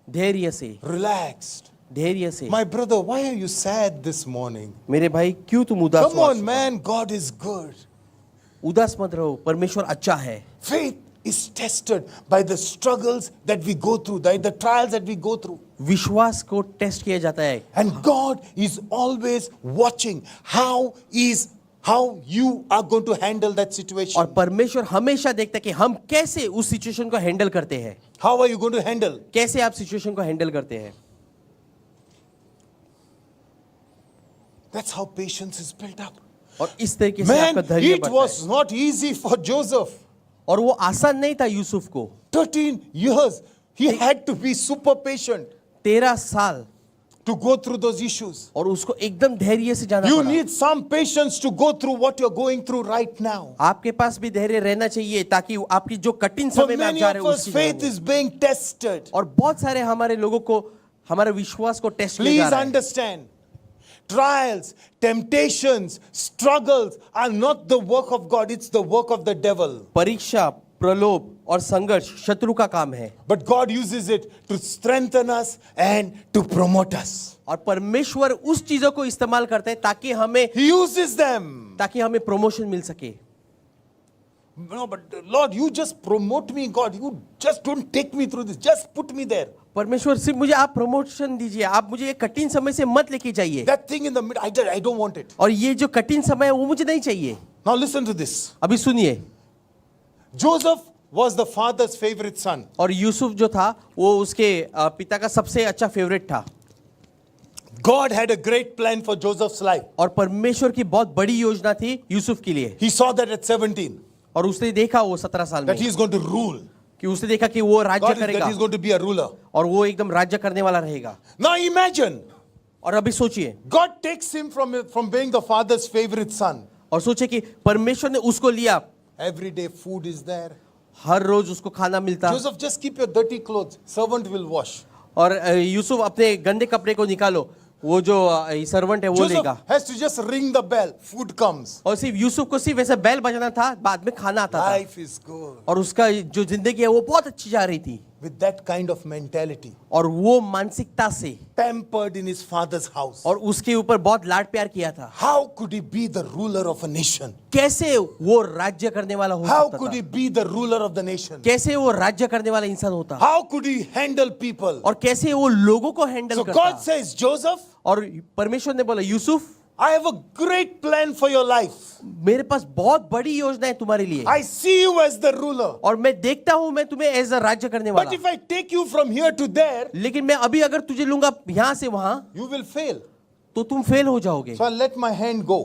धैर्य से, relaxed. धैर्य से. My brother, why are you sad this morning? मेरे भाई क्यों तुम उदास Come हो? on, man, God is good. उदास मत रहो, परमेश्वर अच्छा है. Faith is tested by the struggles that we go through, the trials that we go through. विश्वास को टेस्ट किया जाता है. And God is always watching how you are going to handle that situation. और परमेश्वर हमेशा देखता है कि हम कैसे उस सिचुएशन को हैंडल करते हैं. How are you going to handle? कैसे आप सिचुएशन को हैंडल करते हैं. That's how patience is built up. और इस तरीके से Man, आपका धैर्य it बढ़ता was है. not easy for Joseph. और वो आसान नहीं था यूसुफ को. 13 years, he had to be super patient 13 साल to go through those issues. और उसको एकदम धैर्य से जाना You पड़ा. need some patience to go through what you're going through right now. आपके पास भी धैर्य रहना चाहिए ताकि आपकी जो कठिन For समय में आप many जा of रहे हो us, उसकी faith जगह में. is being tested. और बहुत सारे हमारे लोगों को हमारे विश्वास को टेस्ट किया जा Please रहा है. understand, trials, temptations, struggles are not the work of God, it's the work of the devil. परीक्षा, प्रलोभ और संघर्ष शत्रु का काम है. But God uses it to strengthen us and to promote us. और परमेश्वर उस चीजों को इस्तेमाल करते हैं ताकि हमें प्रमोशन मिल सके. No, but Lord, you just promote me, God. You just don't take me through this. Just put me there. परमेश्वर सिर्फ मुझे आप प्रमोशन दीजिए, आप मुझे ये कठिन समय से मत लेके जाइए. That thing in the middle, I don't want it. और ये जो कठिन समय है वो मुझे नहीं चाहिए. Now listen to this. अभी सुनिए. Joseph was the father's favorite son. और यूसुफ जो था वो उसके पिता का सबसे अच्छा फेवरेट था. God had a great plan for Joseph's life. और परमेश्वर की बहुत बड़ी योजना थी यूसुफ के लिए. He saw that at 17. और उसने देखा वो 17 साल That में he is going to rule. कि उसने देखा कि वो राज्य God is, that करेगा he is going to be a ruler. और वो एकदम राज्य करने वाला रहेगा. Now imagine, और अभी सोचिए, God takes him from being the father's favorite son. और सोचिए कि परमेश्वर ने उसको लिया. Every day food is there. हर रोज उसको खाना मिलता. Joseph, just keep your dirty clothes. Servant will wash. और यूसुफ अपने गंदे कपड़े को निकालो, वो जो सर्वेंट है वो Joseph लेगा. has to just ring the bell. Food comes. और सिर्फ यूसुफ को सिर्फ ऐसा बैल बजाना था, बाद में खाना आता था. Life is good. और उसका जो जिंदगी है वो बहुत अच्छी जा रही थी. With that kind of mentality. और वो मानसिकता से Pampered in his father's house. और उसके ऊपर बहुत लाड प्यार किया था. How could he be the ruler of a nation? कैसे वो राज्य करने वाला हो How सकता could था? he be the ruler of the nation? कैसे वो राज्य करने वाला इंसान होता? How could he handle people? और कैसे वो लोगों को हैंडल So करता? God says, Joseph, और परमेश्वर ने बोला Yusuf, I have a great plan for your life. मेरे पास बहुत बड़ी योजना है तुम्हारे लिए I see you as the ruler. और मैं देखता हूं मैं तुम्हें एज अ राज्य करने But वाला if I take you from here to there, लेकिन मैं अभी अगर तुझे लूंगा यहाँ से वहां you will fail. तो तुम फेल हो जाओगे So I'll let my hand go.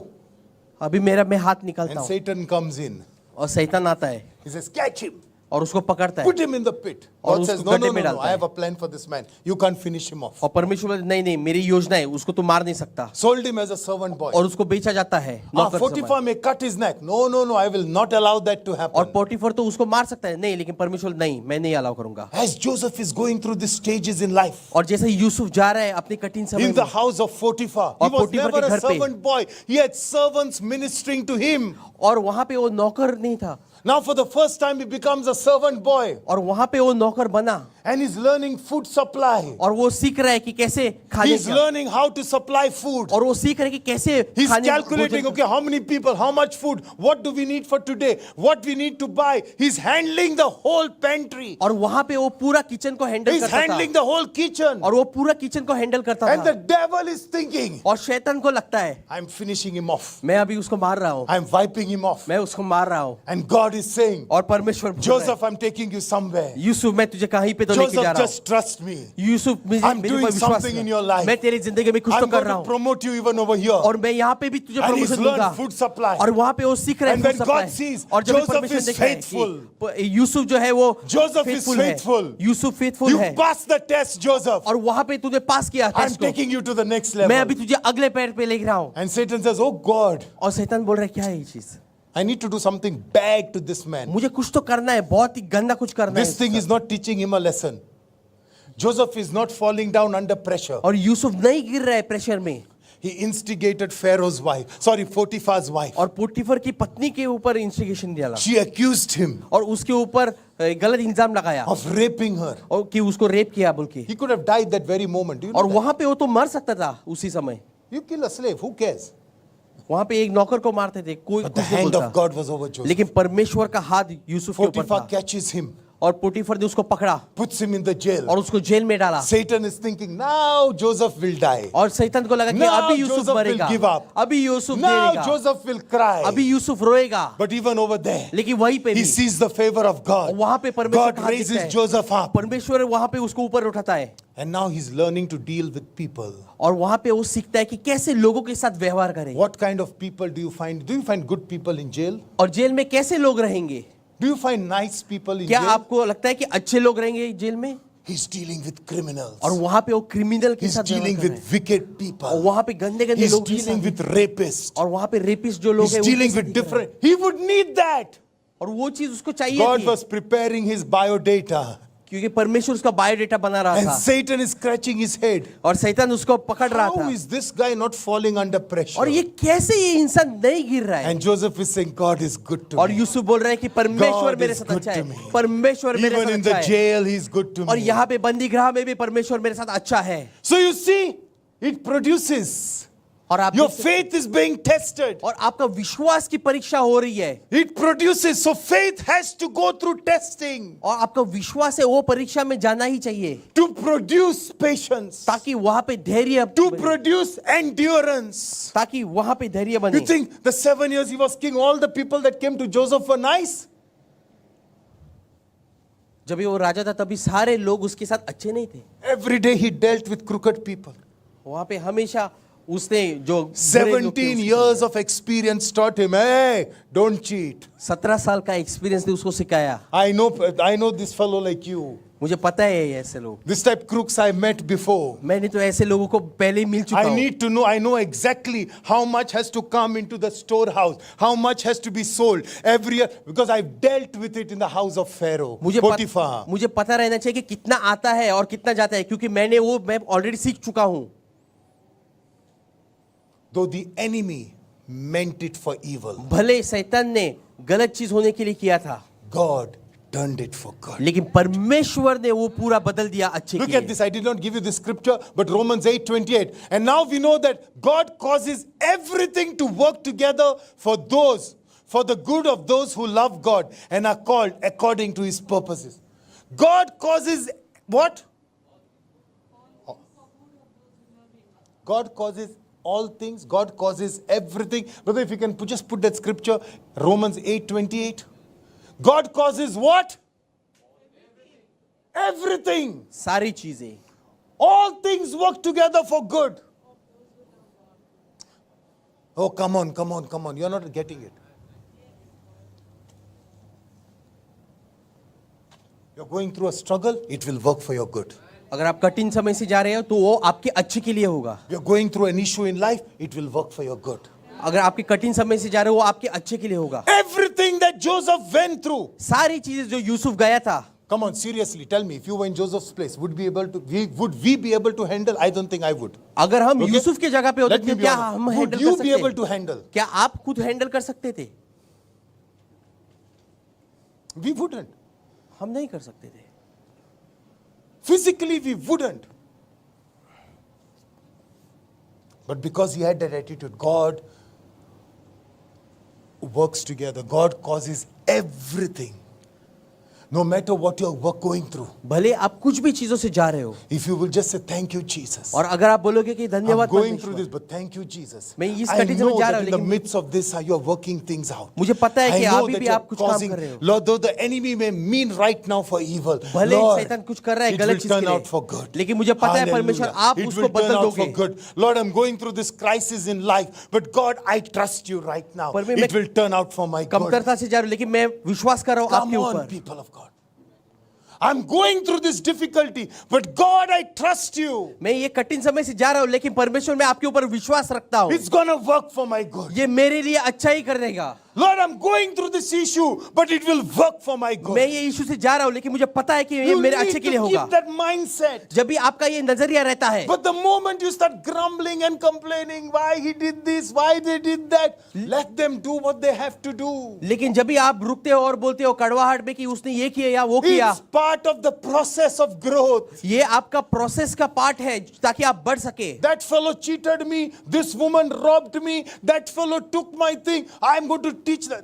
अभी मैं हाथ निकालता And हूं Satan comes in. और शैतान आता है He says, catch him. और उसको पकड़ता है Put him in the pit. और God says, उसको no, गड्ढे no, में no, no. डालता I है। have a plan for this man. You can't finish him off. और परमेश्वर बोलता है, नहीं नहीं मेरी योजना है उसको तुम मार नहीं सकता Sold him as a servant boy. और उसको बेचा जाता है नौकर Potiphar समान। may cut his neck. No, no, no. I will not allow that to और happen. पोटीफर तो उसको मार सकता है नहीं लेकिन परमेश्वर नहीं मैं नहीं अलाउ करूंगा As Joseph is going through these stages in life, और जैसे यूसुफ जा रहा है अपनी कठिन समय in the में house of Potiphar, he और was पोटीफर never के a घर पे। servant boy. He had servants ministering to him. और वहां पे वो नौकर नहीं था Now, for the first time, he becomes a servant boy. और वहां पे वो नौकर बना And he's learning food supply. और वो सीख रहा है कि कैसे खाने He's का learning how to supply food. और वो सीख रहा है कि कैसे He's खाने calculating, भोजन- okay, how many people, how much food, what do we need for today, what we need to buy. He's handling the whole pantry. और वहां पे वो पूरा किचन को हैंडल He's करता handling था the whole kitchen. और वो पूरा किचन को हैंडल करता And the था devil is thinking, और शैतान को लगता है I'm finishing him off. मैं अभी उसको मार रहा हूँ I'm wiping him off. मैं उसको मार रहा हूँ And God is saying, और परमेश्वर बोल रहा है, Joseph, I'm taking you somewhere. Yusuf मैं तुझे कहीं पे तो लेके जा Joseph, रहा हूँ just trust me. यूसुफ मुझे I'm मेरे doing ऊपर विश्वास something in कर। your life. मैं तेरी जिंदगी में कुछ तो I'm कर going रहा to हूँ promote you even over here. और मैं यहाँ पे भी तुझे And he's प्रमोशन learned दूंगा food supply. और वहाँ पे वो सीख रहा है And food when supply। God sees और जब Joseph परमेश्वर is देखता है faithful. कि यूसुफ जो है वो Joseph is faithful है faithful. यूसुफ फेथफुल You है passed the test, Joseph. और वहाँ पे तूने पास किया I'm टेस्ट को taking you to the next मैं level. अभी तुझे अगले पैर पे ले रहा हूँ And Satan says, oh God, और शैतान बोल रहा है क्या है ये चीज I need to do something bad to this man. मुझे कुछ तो करना है बहुत ही गंदा कुछ करना This thing है is not teaching him a lesson. Joseph is not falling down under pressure. और यूसुफ नहीं गिर रहा है प्रेशर में He instigated Pharaoh's wife, sorry, Potiphar's wife. और पोटीफर की पत्नी के ऊपर इंस्टिगेशन डाला She accused him और उसके ऊपर गलत इल्जाम लगाया of raping her. और कि उसको रेप किया बोल के He could have died that very moment. Do you know और that? वहां पे वो तो मर सकता था उसी समय You kill a slave, who cares? वहां पे एक नौकर को मारते थे कोई But the कुछ नहीं hand बोलता of God was over Joseph. लेकिन परमेश्वर का हाथ यूसुफ के ऊपर Potiphar था catches him, और पोटीफर ने उसको पकड़ा puts him in the jail. और उसको जेल में डाला Satan is thinking, now Joseph will die. और शैतान को लगा कि Now अभी यूसुफ Joseph will मरेगा give up. अभी यूसुफ Now गिरेगा Joseph will cry. अभी Yusuf रोएगा But even over there, लेकिन वहीं पे he भी sees the favor of God. वहां पे परमेश्वर God का हाथ दिखता raises है Joseph up. परमेश्वर वहां पे उसको ऊपर उठाता है And now he's learning to deal with people. और वहां पे वो सीखता है कि कैसे लोगों के साथ व्यवहार करे What kind of people do you find? Do you find good people in jail? और जेल में कैसे लोग रहेंगे Do you find nice people in क्या jail? आपको लगता है कि अच्छे लोग रहेंगे जेल में He's dealing with criminals. और वहां पे वो क्रिमिनल के He's साथ dealing व्यवहार कर with रहे हैं। wicked और people. वहां पे गंदे गंदे He's लोग के dealing साथ with rapists. और वहां पे रेपिस्ट जो लोग He's हैं dealing उनके with साथ different. He would need that. और वो चीज उसको चाहिए God थी was preparing his biodata. क्योंकि परमेश्वर उसका बायोडेटा बना रहा And था Satan is scratching his head. और शैतान उसको पकड़ रहा How था is this guy not falling under pressure? और ये कैसे ये इंसान नहीं गिर रहा है And Joseph is saying, God is good to और me. यूसुफ बोल रहा है कि परमेश्वर God मेरे is साथ good अच्छा to है me. परमेश्वर मेरे Even साथ in the अच्छा है jail, he's good to और me. यहाँ पे बंदी गृह में भी परमेश्वर मेरे साथ अच्छा है So you see, it produces. और आप Your देख सकते- faith is being tested. और आपका विश्वास की परीक्षा हो रही है It produces. So faith has to go through testing और आपका विश्वास है वो परीक्षा में जाना ही चाहिए to produce patience, ताकि वहां पे धैर्य to बने, produce endurance. ताकि वहां पे धैर्य बने You think the 7 years he was king, all the people that came to Joseph were nice? जब वो राजा था तभी सारे लोग उसके साथ अच्छे नहीं थे Every day he dealt with crooked people. वहां पे हमेशा उसने जो बुरे लोग थे 17 years of experience taught him, hey, don't cheat. 17 साल का एक्सपीरियंस ने उसको सिखाया I know this fellow like you. मुझे पता है ये ऐसे लोग This type crooks I met before. मैंने तो ऐसे लोगों को पहले ही मिल चुका I हूँ need to know, I know exactly how much has to come into the storehouse, how much has to be sold every year, because I've dealt with it in the house of Pharaoh, Potiphar. मुझे पता रहना चाहिए कि कितना आता है और कितना जाता है क्योंकि मैं ऑलरेडी सीख चुका हूँ Though the enemy meant it for evil, भले शैतान ने गलत चीज होने के लिए किया था God turned it for good. लेकिन परमेश्वर ने वो पूरा बदल दिया अच्छे Look के at लिए this. I did not give you the scripture, but Romans 8:28. And now we know that God causes everything to work together for the good of those who love God and are called according to his purposes. God causes what? God causes all things. God causes everything. Brother, if you can just put that scripture, Romans 8:28. God causes what? Everything. सारी चीजें, All things work together for good. Oh, come on, come on, come on. You're not getting it. You're going through a struggle, it will work for your good. अगर आप कठिन समय से जा रहे हो तो वो आपके अच्छे के लिए होगा. You're going through an issue in life, it will work for your good. अगर आपके कठिन समय से जा रहे हो वो आपके अच्छे के लिए होगा. Everything that Joseph went through. सारी चीजें जो यूसुफ गया था, Come on, seriously, tell me, if you were in Joseph's place, would we be able to handle? I don't think I would. अगर हम Okay? यूसुफ के जगह पे होते Let me तो be क्या honest. हम Would हैंडल you कर be able सकते? to handle? क्या आप खुद हैंडल कर सकते थे? We wouldn't. हम नहीं कर सकते थे. Physically, we wouldn't. But because he had that attitude, God works together. God causes everything. No matter what you're going through. भले आप कुछ भी चीजों से जा रहे हो, If you will just say, thank you, Jesus. और अगर आप बोलोगे कि I'm धन्यवाद going through परमेश्वर, this, but thank you, Jesus. मैं इस I कठिन समय know जा रहा that हूं, in the लेकिन midst of this, you're working things out. मुझे पता है I कि know अभी that भी you're आप कुछ काम causing, कर रहे हो. Lord, though the enemy may mean right now for evil, भले Lord, शैतान कुछ कर रहा है it गलत will चीज के turn लिए, out for good. लेकिन मुझे पता है परमेश्वर Hallelujah. आप It उसको will turn बदल out for दोगे. good. Lord, I'm going through this crisis in life, but God, I trust you right now. पर मैं It will turn out for my good. कमतरता से जा रहा हूँ, लेकिन मैं विश्वास कर रहा हूँ Come आपके on, ऊपर. people of God. I'm going through this difficulty, but God, I trust you. मैं ये कठिन समय से जा रहा हूँ, लेकिन परमेश्वर मैं आपके ऊपर विश्वास रखता हूँ. It's gonna work for my good. ये मेरे लिए अच्छा ही करेगा. Lord, I'm going through this issue, but it will work for my good. मैं ये इशू से जा रहा हूँ, लेकिन मुझे पता है कि ये You मेरे need अच्छे के लिए to होगा. keep that mindset. जब भी आपका ये नजरिया रहता है, But the moment you start grumbling and complaining, why he did this, why they did that, let them do what they have to do. लेकिन जब भी आप रुकते हो और बोलते हो कड़वाहट में कि उसने ये किया या वो किया, It's part of the process of growth. ये आपका प्रोसेस का पार्ट है ताकि आप बढ़ सके. That fellow cheated me, this woman robbed me, that fellow took my thing, I'm going to teach that.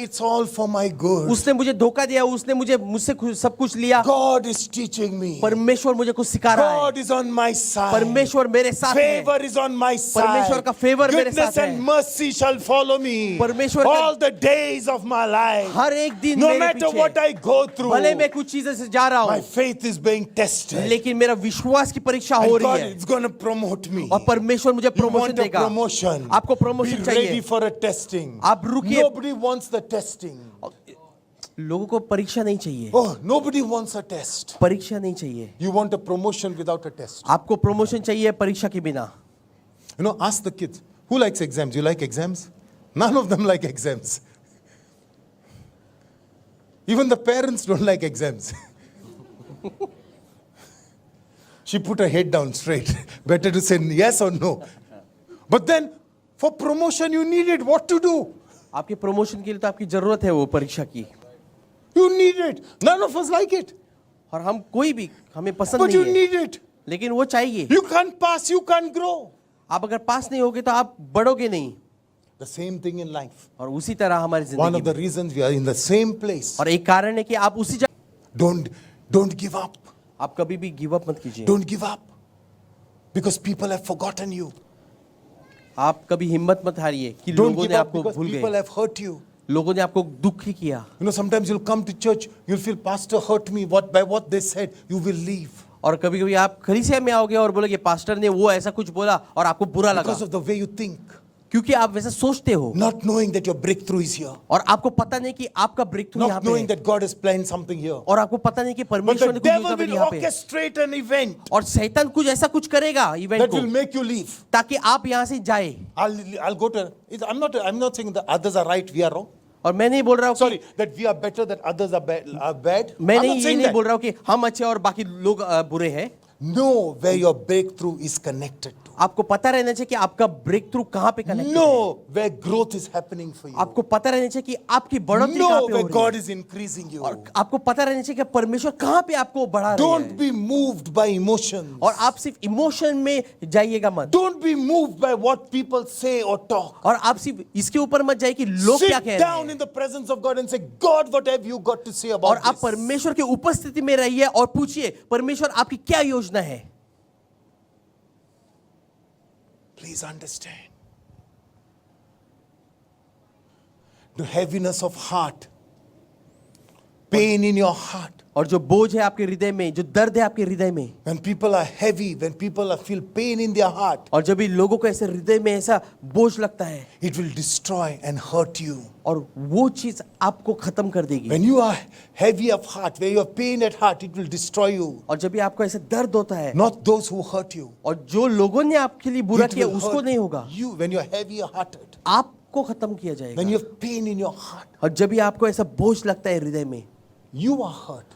It's all for my good. उसने मुझे धोखा दिया, उसने मुझसे सब कुछ लिया. God is teaching me. परमेश्वर मुझे कुछ सिखा रहा है. God is on my side. परमेश्वर मेरे साथ है. Favor is on my side. परमेश्वर का favor मेरे Goodness साथ है. and mercy shall follow me परमेश्वर का- all the days of my life. हर एक दिन No मेरे matter पीछे. what I go through, भले मैं कुछ चीजें से जा रहा my हूँ, faith is being tested. लेकिन मेरा विश्वास की परीक्षा हो And God रही है. is going to promote me. और परमेश्वर मुझे You प्रमोशन want a देगा. promotion? आपको Be प्रमोशन ready चाहिए. for a testing. आप रुकिए. Nobody wants the testing. लोगों को परीक्षा नहीं चाहिए. Oh, nobody wants a test. परीक्षा नहीं चाहिए. You want a promotion without a test. आपको प्रमोशन चाहिए परीक्षा के बिना. You know, ask the kids. Who likes exams? You like exams? None of them like exams. Even the parents don't like exams. She put her head down straight. Better to say yes or no. But then, for promotion, you need it. What to do? आपके promotion के लिए तो आपकी जरूरत है वो परीक्षा की. You need it. None of us like it. और हम कोई भी हमें पसंद But you नहीं है, need it. लेकिन वो चाहिए. You can't pass, you can't grow. आप अगर पास नहीं होगे तो आप बढ़ोगे नहीं. The same thing in life. और उसी तरह हमारी One जिंदगी of the में. reasons we are in the same place. और एक कारण है कि आप उसी जगह, Don't give up. आप कभी भी गिव अप मत कीजिए. Don't give up. Because people have forgotten you. आप कभी हिम्मत मत हारिए कि Don't लोगों give ने up आपको because भूल people गए. have hurt you. लोगों ने आपको दुख ही किया. You know, sometimes you'll come to church, you'll feel, Pastor hurt me by what they said. You will leave. और कभी कभी आप कलीसिया में आओगे और बोलोगे पास्टर ने वो ऐसा कुछ बोला और आपको बुरा लगा, Because of the way you think. क्योंकि आप वैसा सोचते हो. Not knowing that your breakthrough is here. और आपको पता नहीं कि आपका ब्रेक थ्रू यहाँ Not पे knowing है. that God has planned something here. और आपको पता नहीं कि But परमेश्वर the ने कुछ devil योजना बनाई will यहाँ पे. orchestrate an event और शैतान कुछ ऐसा कुछ करेगा इवेंट that को, will make you leave. ताकि आप यहाँ से जाए. I'll go to, I'm not saying that others are right, we are wrong. और मैं नहीं बोल रहा हूँ कि Sorry, that we are better, that others are bad. मैं I'm नहीं not ये saying नहीं that. बोल रहा हूँ कि हम अच्छे और बाकी लोग बुरे हैं. Know where your breakthrough is connected to. आपको पता रहना चाहिए कि आपका ब्रेक थ्रू कहाँ पे कनेक्ट है. Know where growth is happening for you. आपको पता रहना चाहिए कि आपकी बढ़ोतरी कहाँ Know पे where हो रही God है. is increasing you. और आपको पता रहना चाहिए कि परमेश्वर कहाँ पे आपको बढ़ा रहे Don't हैं. be moved by emotions. और आप सिर्फ इमोशन में जाइएगा मत. Don't be moved by what people say or talk. और आप सिर्फ इसके ऊपर मत जाइए कि लोग क्या Sit कह रहे down हैं. in the presence of God and say, God, what have you got to say और about आप this? परमेश्वर की उपस्थिति में रहिए और पूछिए परमेश्वर आपकी क्या योजना है. Please understand. The heaviness of heart, pain in your heart. और जो बोझ है आपके हृदय में, जो दर्द है आपके हृदय में, When people are heavy, when people feel pain in their heart, और जब भी लोगों को ऐसे हृदय में ऐसा बोझ लगता है, it will destroy and hurt you. और वो चीज आपको खत्म कर देगी. When you are heavy of heart, where you have pain at heart, it will destroy you. और जब भी आपको ऐसे दर्द होता है, Not those who hurt you. और जो लोगों ने आपके लिए बुरा It किया will उसको hurt नहीं होगा, you when you are heavy hearted. आपको खत्म किया जाएगा. When you have pain in your heart, और जब भी आपको ऐसा बोझ लगता है हृदय में, you are hurt.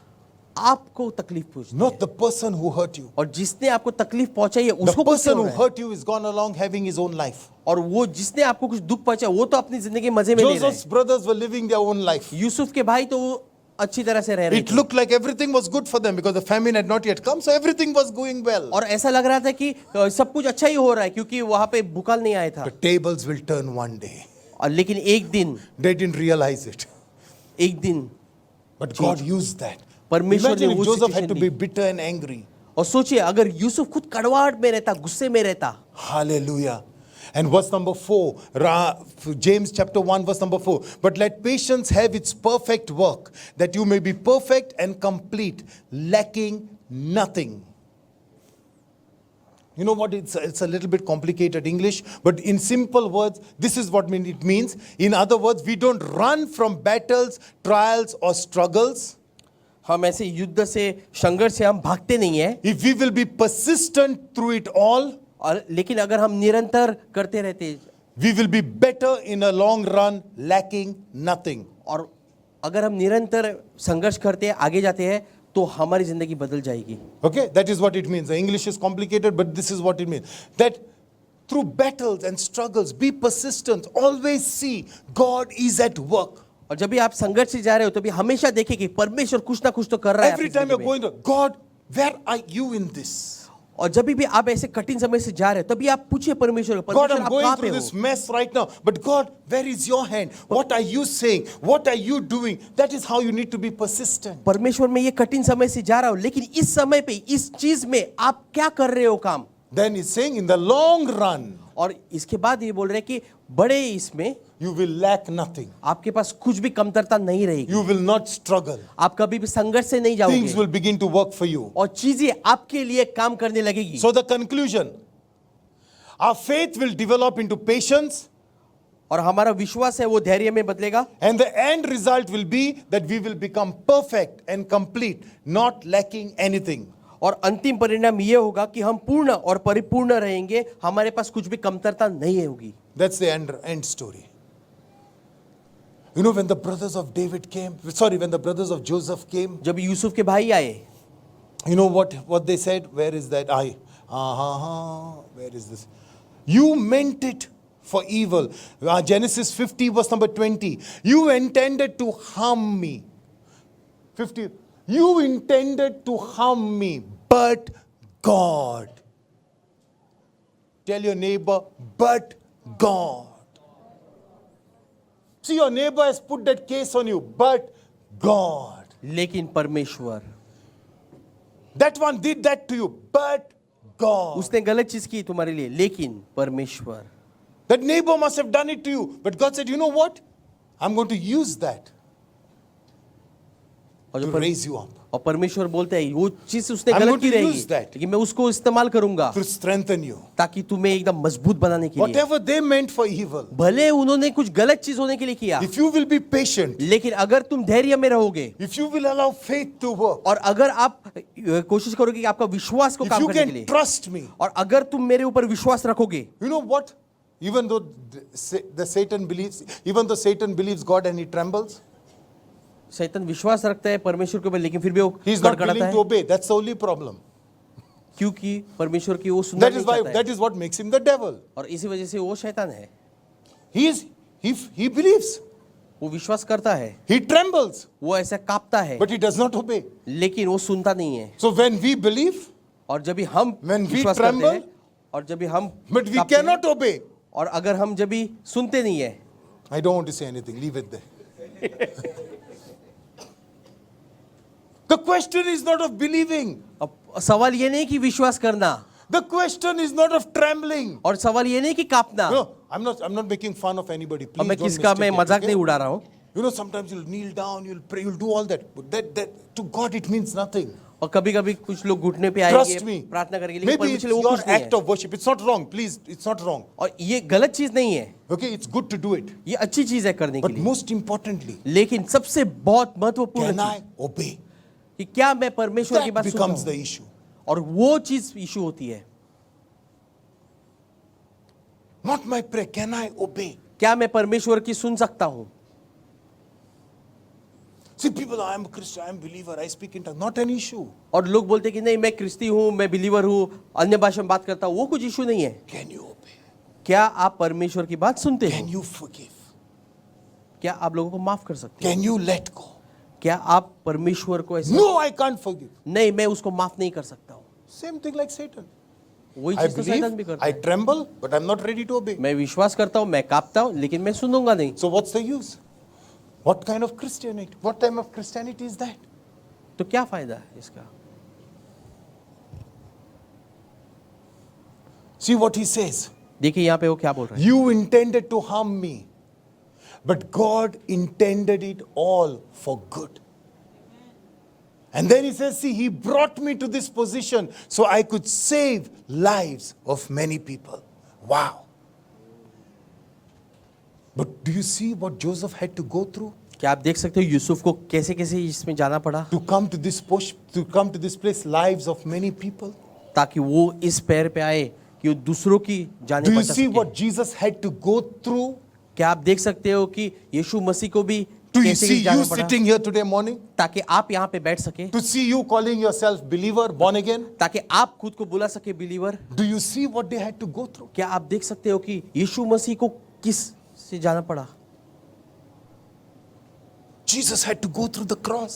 आपको तकलीफ पहुंचती Not है. the person who hurt you. और जिसने आपको तकलीफ पहुंचाई है The उसको कुछ person नहीं who हो रहा है. hurt you is gone along having his own life. और वो जिसने आपको कुछ दुख पहुंचाया वो तो अपनी जिंदगी मजे में ले रहा Joseph's है. brothers were living their own life. Yusuf के भाई तो वो अच्छी तरह से रह रहे It थे. looked like everything was good for them because the famine had not yet come, so everything was going well. और ऐसा लग रहा था कि सब कुछ अच्छा ही हो रहा है क्योंकि वहां पे भूकाल नहीं आया था. The tables will turn one day. और लेकिन एक दिन, They didn't realize it. एक दिन But God used that. परमेश्वर Imagine ने if वो Joseph had situation to the. be bitter and angry. और सोचिए अगर यूसुफ खुद कड़वाहट में रहता, गुस्से में रहता. Hallelujah. And verse number 4, James chapter 1 verse number 4. But let patience have its perfect work, that you may be perfect and complete, lacking nothing. You know what, it's a little bit complicated English, but in simple words, this is what it means. In other words, we don't run from battles, trials or struggles. हम ऐसे युद्ध से, संघर्ष से हम भागते नहीं है. If we will be persistent through it all, और लेकिन अगर हम निरंतर करते रहते, we will be better in a long run, lacking nothing. और अगर हम निरंतर संघर्ष करते हैं, आगे जाते हैं, तो हमारी जिंदगी बदल जाएगी. Okay, that is what it means. The English is complicated, but this is what it means. That through battles and struggles, be persistent. Always see God is at work. और जब भी आप संघर्ष से जा रहे हो तो भी हमेशा देखिए कि परमेश्वर कुछ ना कुछ तो कर रहा है Every आपकी time you're जिंदगी में. going to God, where are you in this? और जब भी आप ऐसे कठिन समय से जा रहे हो तभी आप पूछिए परमेश्वर को, God, परमेश्वर I'm आप going कहाँ through पे this हो. mess right now. But God, where is your hand? What are you saying? What are you doing? That is how you need to be persistent. परमेश्वर मैं ये कठिन समय से जा रहा हूँ, लेकिन इस समय पे इस चीज में आप क्या कर रहे हो काम. Then he's saying, in the long run, और इसके बाद ये बोल रहे हैं कि बड़े इसमें you will lack nothing. आपके पास कुछ भी कमतरता नहीं रहेगी. You will not struggle. आप कभी भी संघर्ष से नहीं Things जाओगे will begin to work for you. और चीजें आपके लिए काम करने लगेगी. So the conclusion, our faith will develop into patience, और हमारा विश्वास है वो धैर्य में बदलेगा, and the end result will be that we will become perfect and complete, not lacking anything. और अंतिम परिणाम ये होगा कि हम पूर्ण और परिपूर्ण रहेंगे, हमारे पास कुछ भी कमतरता नहीं होगी. That's the end story. You know, when the brothers of David came, when the brothers of Joseph came, जब यूसुफ के भाई आए, you know what they said? Where is that? Where is this? You meant it for evil. Genesis 50 verse number 20. You intended to harm me. 50. You intended to harm me, but God. Tell your neighbor, but God. See, your neighbor has put that case on you, but God. लेकिन परमेश्वर, That one did that to you, but God. उसने गलत चीज की तुम्हारे लिए, लेकिन परमेश्वर. That neighbor must have done it to you. But God said, you know what? I'm going to use that और to जो raise you up, और परमेश्वर बोलते हैं वो चीज उसने I'm गलत going की to रहेगी, use that. लेकिन मैं उसको इस्तेमाल करूंगा to strengthen you. ताकि तुम्हें एकदम मजबूत बनाने के लिए. Whatever they meant for evil, भले उन्होंने कुछ गलत चीज होने के लिए किया, if you will be patient, लेकिन अगर तुम धैर्य में रहोगे if you will allow faith to work, और अगर आप कोशिश करोगे कि आपका विश्वास को if काम you करने के can लिए, trust me, और अगर तुम मेरे ऊपर विश्वास रखोगे, you know what? Even though Satan believes God and he trembles, शैतान विश्वास रखता है परमेश्वर के ऊपर, लेकिन फिर भी वो he's not कड़कड़ाता willing है, to obey. That's the only problem. क्योंकि परमेश्वर की वो सुनना That नहीं is why, चाहता है. that is what makes him the devil. और इसी वजह से वो शैतान है. He believes, वो विश्वास करता है, he trembles, वो ऐसा कांपता है, but he does not obey. लेकिन वो सुनता नहीं है. So when we believe, और जब भी हम When we विश्वास करते tremble, हैं और जब भी हम but we कांपते हैं, cannot obey, और अगर हम जब भी सुनते नहीं है, I don't want to say anything. Leave it there. The question is not of believing. अब सवाल ये नहीं कि विश्वास करना, The question is not of trembling. और सवाल ये नहीं कि कांपना। No, I'm not making fun of anybody. और Please मैं don't किसका मैं mistake it, मजाक okay? नहीं उड़ा रहा हूँ। You know, sometimes you'll kneel down, you'll pray, you'll do all that. But that to God it means nothing. और कभी कभी कुछ लोग घुटने पे Trust आएंगे me. प्रार्थना करेंगे, लेकिन Maybe it's परमेश्वर के लिए वो your कुछ नहीं act है। of worship. It's not wrong. Please, it's not wrong. और ये गलत चीज नहीं है, Okay, it's good to do it. ये अच्छी चीज है करने के But लिए। most importantly, लेकिन सबसे बहुत महत्वपूर्ण can I चीज obey? कि क्या मैं परमेश्वर की That बात सुनता becomes the हूँ, issue. और वो चीज इशू होती है। Not my prayer. Can I obey? क्या मैं परमेश्वर की सुन सकता हूँ? See, people, I am a Christian, I am a believer, I speak in tongues. Not an issue. और लोग बोलते हैं कि नहीं, मैं क्रिस्ती हूँ, मैं बिलीवर हूँ, अन्य भाषा में बात करता हूँ, वो कुछ इशू नहीं है। Can you obey? क्या आप परमेश्वर की बात सुनते Can हो? you forgive? क्या आप लोगों को माफ कर सकते हो? Can you let go? क्या आप परमेश्वर को ऐसे No, I can't forgive. नहीं, मैं उसको माफ नहीं कर सकता हूँ। Same thing like Satan. वही I चीज तो शैतान भी believe, करता I है। tremble, but I'm not ready to obey. मैं विश्वास करता हूँ, मैं कांपता हूँ, लेकिन मैं सुनूंगा नहीं। So what's the use? What kind of Christianity? What type of Christianity is that? तो क्या फायदा है इसका? See what he says. देखिए यहाँ पे वो क्या बोल रहा है। You intended to harm me, but God intended it all for good. And then he says, see, he brought me to this position so I could save lives of many people. Wow. But do you see what Joseph had to go through क्या आप देख सकते हो यूसुफ को कैसे कैसे इसमें जाना पड़ा, to come to this place, lives of many people? ताकि वो इस पैर पे आए कि वो दूसरों की जाने Do you बचा see सके। what Jesus had to go through? क्या आप देख सकते हो कि यीशु मसीह को भी Do you कैसे see जाना you पड़ा, sitting here today morning? ताकि आप यहाँ पे बैठ सके, To see you calling yourself believer, born again? ताकि आप खुद को बुला सके believer. Do you see what they had to go through? क्या आप देख सकते हो कि यीशु मसीह को किस से जाना पड़ा, Jesus had to go through the cross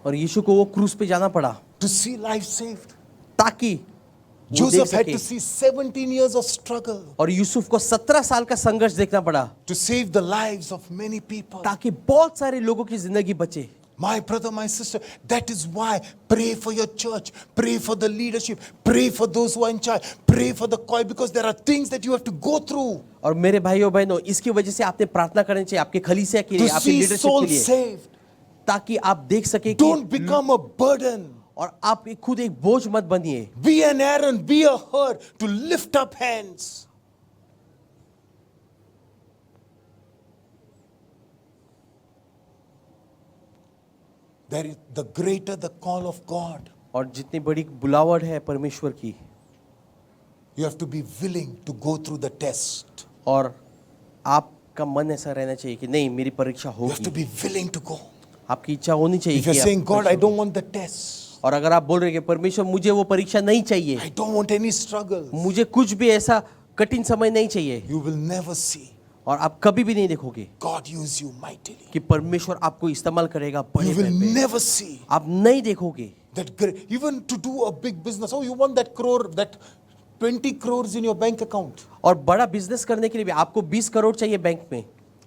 और यीशु को वो क्रूस पे जाना पड़ा to see life saved. ताकि वो देख Joseph had सके। to see 17 years of struggle और यूसुफ को 17 साल का संघर्ष देखना पड़ा to save the lives of many people. ताकि बहुत सारे लोगों की जिंदगी बचे। My brother, my sister, that is why pray for your church, pray for the leadership, pray for those who are in charge, pray for the choir, because there are things that you have to go through और मेरे भाइयों बहनों, इसकी वजह से आपने प्रार्थना करनी चाहिए आपके खलीसिया के लिए, to आपके see लीडरशिप के souls लिए, saved. ताकि आप देख सके Don't कि become a burden. और आप खुद एक बोझ मत बनिए। Be an Aaron, be a Hur to lift up hands. There is the greater the call of God. और जितनी बड़ी बुलावट है परमेश्वर की, You have to be willing to go through the test. और आपका मन ऐसा रहना चाहिए कि नहीं, मेरी परीक्षा You have to होगी। be willing to go. आपकी इच्छा होनी चाहिए If you're कि saying, आप God, I परीक्षा don't want the test. हो। और अगर आप बोल रहे हैं कि परमेश्वर मुझे वो परीक्षा नहीं चाहिए, I don't want any struggles. मुझे कुछ भी ऐसा कठिन समय नहीं चाहिए, You will never see और आप कभी भी नहीं देखोगे God use you mightily. कि परमेश्वर आपको इस्तेमाल करेगा You बड़े will पैमाने पे। never see आप नहीं देखोगे that great, even to do a big business. Oh, you want that crore, that 20 crores in your bank account. और बड़ा बिजनेस करने के लिए भी आपको 20 करोड़ चाहिए बैंक में,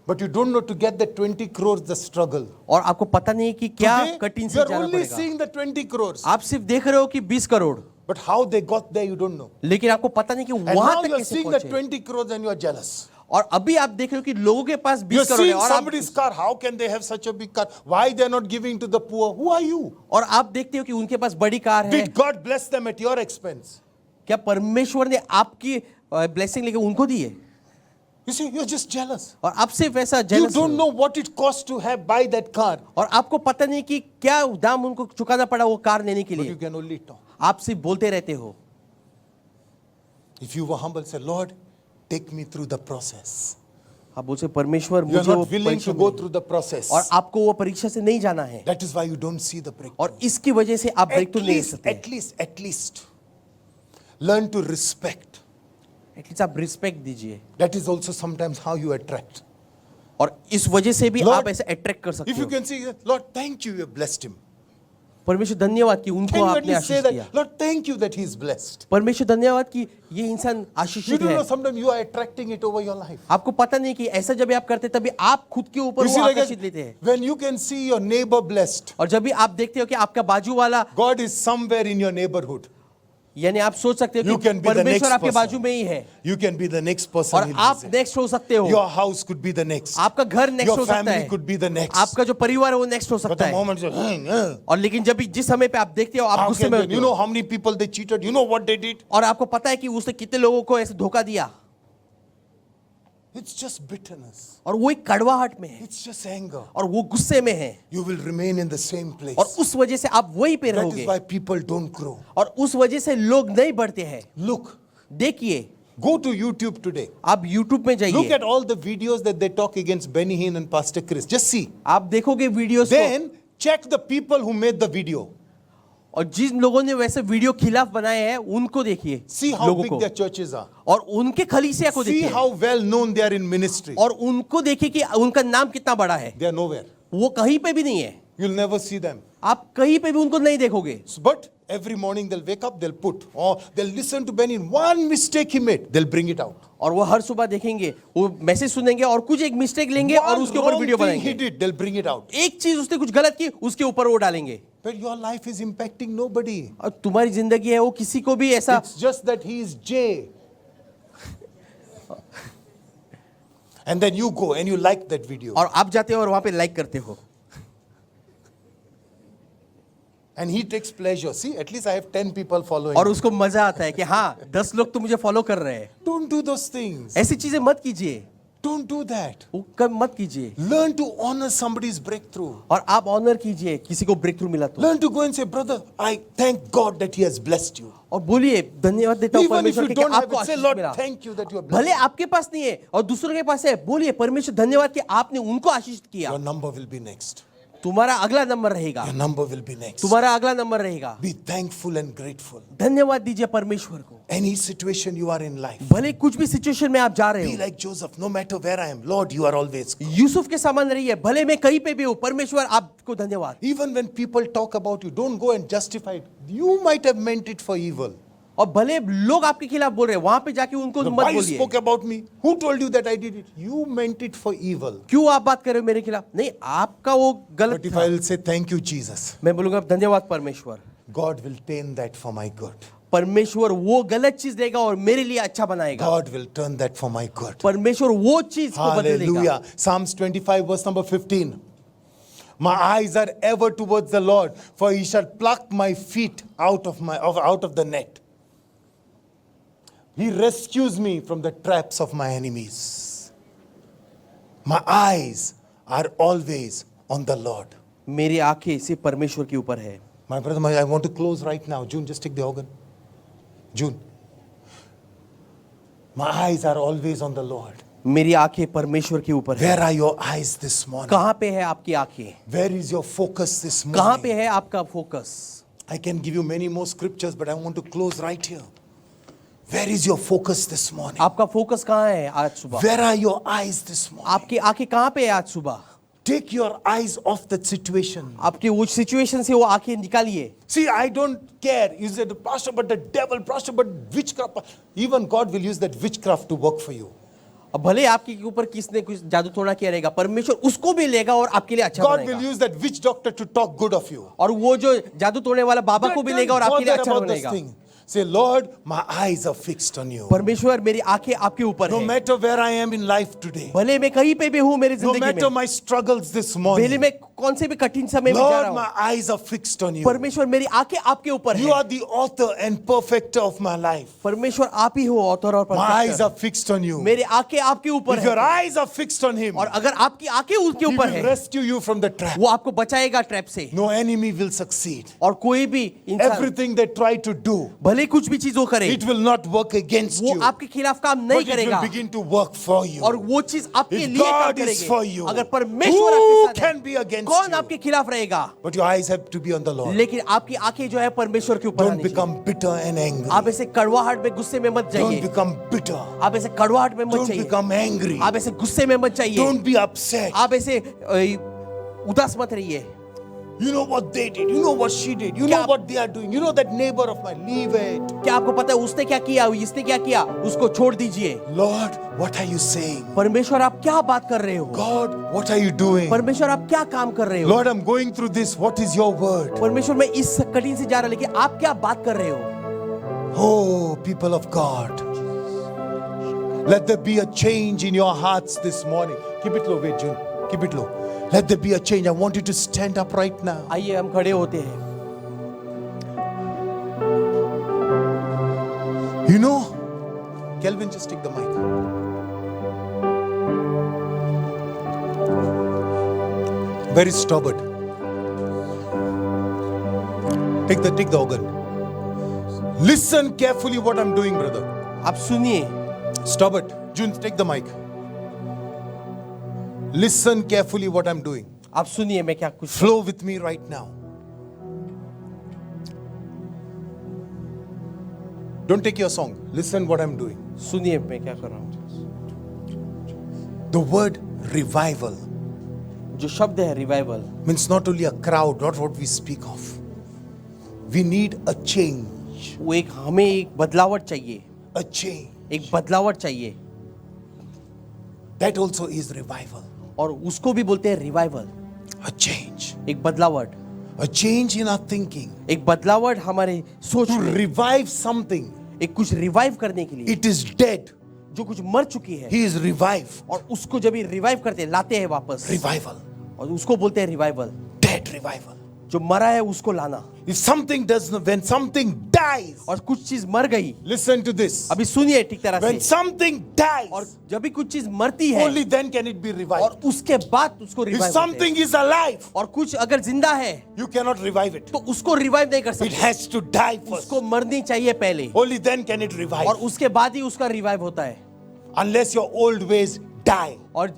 But you don't know to get that 20 crores the struggle. और आपको पता नहीं है कि क्या Today, कठिन you से are जाना only पड़ेगा। seeing the 20 crores. आप सिर्फ देख रहे हो कि 20 crore, But how they got there, you don't know. लेकिन आपको पता नहीं कि And वहां now तक you are कैसे seeing the पहुंचे। 20 crores and you are jealous. और अभी आप देख रहे हो कि लोगों के पास You are 20 करोड़ है, seeing और आप somebody's car. How can they have such a big car? Why they are not giving to the poor? Who are you? और आप देखते हो कि उनके पास बड़ी कार है। Did God bless them at your expense? क्या परमेश्वर ने आपकी ब्लेसिंग लेके उनको दी है? You see, you're just jealous. और आप सिर्फ ऐसा You jealous don't हो। know what it costs to have buy that car. और आपको पता नहीं कि क्या दाम उनको चुकाना पड़ा वो कार लेने के But you लिए। can only talk. आप सिर्फ बोलते रहते हो। If you were humble, say, Lord, take me through the process. आप बोलते परमेश्वर You are मुझे वो not willing परीक्षा to go में- through the process. और आपको वो परीक्षा से नहीं जाना है, That is why you don't see the breakthrough. और इसकी वजह से आप ब्रेक नहीं ले सकते। At least, learn to respect. At least आप रिस्पेक्ट दीजिए, That is also sometimes how you attract. और इस वजह से भी Lord, आप ऐसे अट्रैक्ट कर सकते If you हो। can see, Lord, thank you, you have blessed him. परमेश्वर धन्यवाद कि उनको Can you at आपने least say आशीष that? दिया। Lord, thank you that he is blessed. परमेश्वर धन्यवाद कि ये इंसान You आशीषित don't है। know, sometimes you are attracting it over your life. आपको पता नहीं कि ऐसा जब भी आप करते तभी आप खुद के ऊपर You वो see, like आकर्षित लेते हैं। when you can see your neighbor blessed, और जब भी आप देखते हो कि आपका बाजू वाला, God is somewhere in your neighborhood. यानी आप सोच सकते हो You कि can be the परमेश्वर next आपके person. बाजू में ही है You can be the next person. और he'll आप visit. नेक्स्ट हो सकते हो। Your house could be the next. आपका घर नेक्स्ट Your हो सकता family है, could be the next. आपका जो परिवार है वो नेक्स्ट हो But सकता the है। moment you और लेकिन जब भी जिस समय पे आप देखते हो आप how गुस्से can में they, होते you हो know how many people they cheated? You know what they did? और आपको पता है कि उसने कितने लोगों को ऐसे धोखा दिया It's just bitterness. और वो एक कड़वाहट में है It's just anger. और वो गुस्से में है You will remain in the same place. और उस वजह से आप वहीं पे That रहोगे is why people don't grow. और उस वजह से लोग नहीं बढ़ते हैं। Look, देखिए go to YouTube today. आप YouTube में Look जाइए, at all the videos that they talk against Benny Hinn and Pastor Chris. Just see. आप देखोगे वीडियोस को Then check the people who made the video. और जिन लोगों ने वैसे वीडियो खिलाफ बनाए हैं उनको देखिए, See how लोगों big को, their churches are. और उनके खलीसिया को See देखिए how well known they are in ministry. और उनको देखिए कि उनका नाम कितना बड़ा है। They are nowhere. वो कहीं पे भी नहीं है, You'll never see them. आप कहीं पे भी उनको नहीं देखोगे। But every morning they'll wake up, they'll put, or they'll listen to Benny. One mistake he made, they'll bring it out. और वो हर सुबह देखेंगे, वो मैसेज सुनेंगे और कुछ एक मिस्टेक लेंगे और One उसके ऊपर wrong वीडियो thing he बनाएंगे। did, they'll bring it out. एक चीज उसने कुछ गलत की, उसके ऊपर वो डालेंगे But your life is impacting nobody. और तुम्हारी जिंदगी है वो किसी को भी ऐसा, It's just that he is Jay. And then you go and you like that video. और आप जाते हो और वहां पे लाइक करते हो And he takes pleasure. See, at least I have 10 people following. और me. उसको मजा आता है कि हाँ 10 लोग तो मुझे फॉलो कर रहे हैं। Don't do those things. ऐसी चीजें मत कीजिए, Don't do that. वो कब मत कीजिए Learn to honor somebody's breakthrough. और आप ऑनर कीजिए किसी को ब्रेक थ्रू मिला तो, Learn to go and say, brother, I thank God that he has blessed you. और बोलिए धन्यवाद देता हूँ Even if परमेश्वर you के कि don't have आपको it, say, आशीष Lord, मिला। thank you that you are blessed. भले आपके पास नहीं है और दूसरों के पास है, बोलिए परमेश्वर धन्यवाद कि आपने उनको आशीष किया। Your number will be next. तुम्हारा अगला नंबर रहेगा, Your number will be next. तुम्हारा अगला नंबर रहेगा। Be thankful and grateful. धन्यवाद दीजिए परमेश्वर को। Any situation you are in life, भले कुछ भी सिचुएशन में आप जा रहे be हो, like Joseph. No matter where I am, Lord, you are always good. Yusuf के समान रहिए, भले मैं कहीं पे भी हूँ, परमेश्वर आपको धन्यवाद। Even when people talk about you, don't go and justify it. You might have meant it for evil. और भले लोग आपके खिलाफ बोल रहे हैं, वहां पे जाके उनको The मत wife बोलिए spoke about me. Who told you that I did it? You meant it for evil. क्यों आप बात कर रहे हो मेरे खिलाफ। नहीं, आपका वो गलत But if था। I will say thank you, Jesus, मैं बोलूंगा धन्यवाद परमेश्वर, God will turn that for my good. परमेश्वर वो गलत चीज देगा और मेरे लिए अच्छा बनाएगा। God will turn that for my good. परमेश्वर वो चीज को बदल देगा। Hallelujah. Psalms 25 verse number 15. My eyes are ever towards the Lord, for he shall pluck my feet out of the net. He rescues me from the traps of my enemies. My eyes are always on the Lord. मेरी आंखें सिर्फ परमेश्वर के ऊपर है। My brother, I want to close right now. June, just take the organ. June. My eyes are always on the Lord. मेरी आंखें परमेश्वर के ऊपर है। Where are your eyes this morning? कहाँ पे है आपकी आंखें, Where is your focus this कहाँ morning? पे है आपका focus. I can give you many more scriptures, but I want to close right here. Where is your focus this morning? आपका फोकस कहाँ है आज सुबह, Where are your eyes this morning? आपकी आंखें कहाँ पे है आज सुबह। Take your eyes off that situation. आपके वो सिचुएशन से वो आंखें निकालिए। See, I don't care. You said, Pastor, but the devil, Pastor, but witchcraft. Even God will use that witchcraft to work for you. अब भले आपके ऊपर किसने कुछ जादू टोना किया रहेगा, परमेश्वर उसको भी लेगा और आपके लिए अच्छा God will बनाएगा। use that witch doctor to talk good of you. और वो जो जादू तोड़ने वाला बाबा को भी Don't लेगा और आपके लिए bother अच्छा about this बनाएगा। thing. Say, Lord, my eyes are fixed on you. परमेश्वर मेरी आंखें आपके ऊपर No है, matter where I am in life today, भले मैं कहीं पे भी हूँ मेरी no जिंदगी matter में, my struggles this भले morning, मैं कौन से भी कठिन समय में जा Lord, रहा my हूँ, eyes are fixed on you. परमेश्वर मेरी आंखें आपके ऊपर You है। are the author and perfecter of my life. परमेश्वर आप ही हो ऑथर और My eyes परफेक्टर। are fixed on you. मेरी आंखें आपके ऊपर If your है eyes are fixed on Him, और अगर आपकी आंखें उसके He ऊपर will है, rescue you from the trap. वो आपको बचाएगा ट्रैप से। No enemy will succeed. और कोई भी इंसान Everything they try to do, भले कुछ भी चीज वो करे, it will not work against वो you, आपके खिलाफ काम नहीं but it will करेगा begin to work for you. और वो चीज आपके If लिए काम God is करेगी। for you, अगर परमेश्वर who आपके can साथ be है, against कौन you? आपके खिलाफ रहेगा। But your eyes have to be on the Lord. लेकिन आपकी आंखें जो है परमेश्वर के ऊपर Don't आनी चाहिए। become bitter and angry. आप ऐसे कड़वाहट में गुस्से में मत Don't जाइए, become bitter. आप ऐसे कड़वाहट में मत Don't जाइए, become angry. आप ऐसे गुस्से में मत जाइए, Don't be upset. आप ऐसे उदास मत रहिए। You know what they did. You know what she did. You know क्या- what they are doing. You know that neighbor of mine. Leave it. क्या आपको पता है उसने क्या किया, इसने क्या किया, उसको छोड़ दीजिए। Lord, what are you saying? परमेश्वर आप क्या बात कर रहे हो, God, what are you doing? परमेश्वर आप क्या काम कर रहे हो, Lord, I'm going through this. What is your word? परमेश्वर मैं इस कठिन से जा रहा हूं, लेकिन आप क्या बात कर रहे हो। Oh, people of God, let there be a change in your hearts this morning. Keep it low, wait, June. Keep it low. Let there be a change. I want you to stand up right now. आइए हम खड़े होते हैं. You know, Kelvin, just take the mic. Very stubborn. Take the organ. Listen carefully what I'm doing, brother. आप सुनिए. Stubborn. June, take the mic. Listen carefully what I'm doing. आप सुनिए मैं क्या कुछ. Flow with me right now. Don't take your song. Listen what I'm doing. सुनिए मैं क्या कर रहा हूँ. The word revival जो शब्द है revival, means not only a crowd, not what we speak of. We need a change. वो एक हमें एक बदलावट चाहिए. A change. एक बदलावट चाहिए. That also is revival. और उसको भी बोलते हैं रिवाइवल. A change. एक बदलावट. A change in our thinking. एक बदलावट हमारे सोच To में. revive something. एक कुछ रिवाइव करने के लिए. It is dead. जो कुछ मर चुकी है. He is revive. और उसको जब ये रिवाइव करते हैं, लाते हैं वापस. Revival. और उसको बोलते हैं रिवाइवल. Dead revival. जो मरा है उसको लाना. If something does not, when something dies, और कुछ चीज मर गई. listen to this. अभी सुनिए ठीक तरह When से. something dies, और जब भी कुछ चीज मरती है, only then can it be और revived. उसके बाद उसको If revive. something is alive, और कुछ अगर जिंदा है you cannot revive it. तो उसको रिवाइव नहीं कर It सकते. has to die first. उसको मरनी चाहिए पहले, Only then can it revive. और उसके बाद ही उसका रिवाइव होता है. Unless your old ways die, और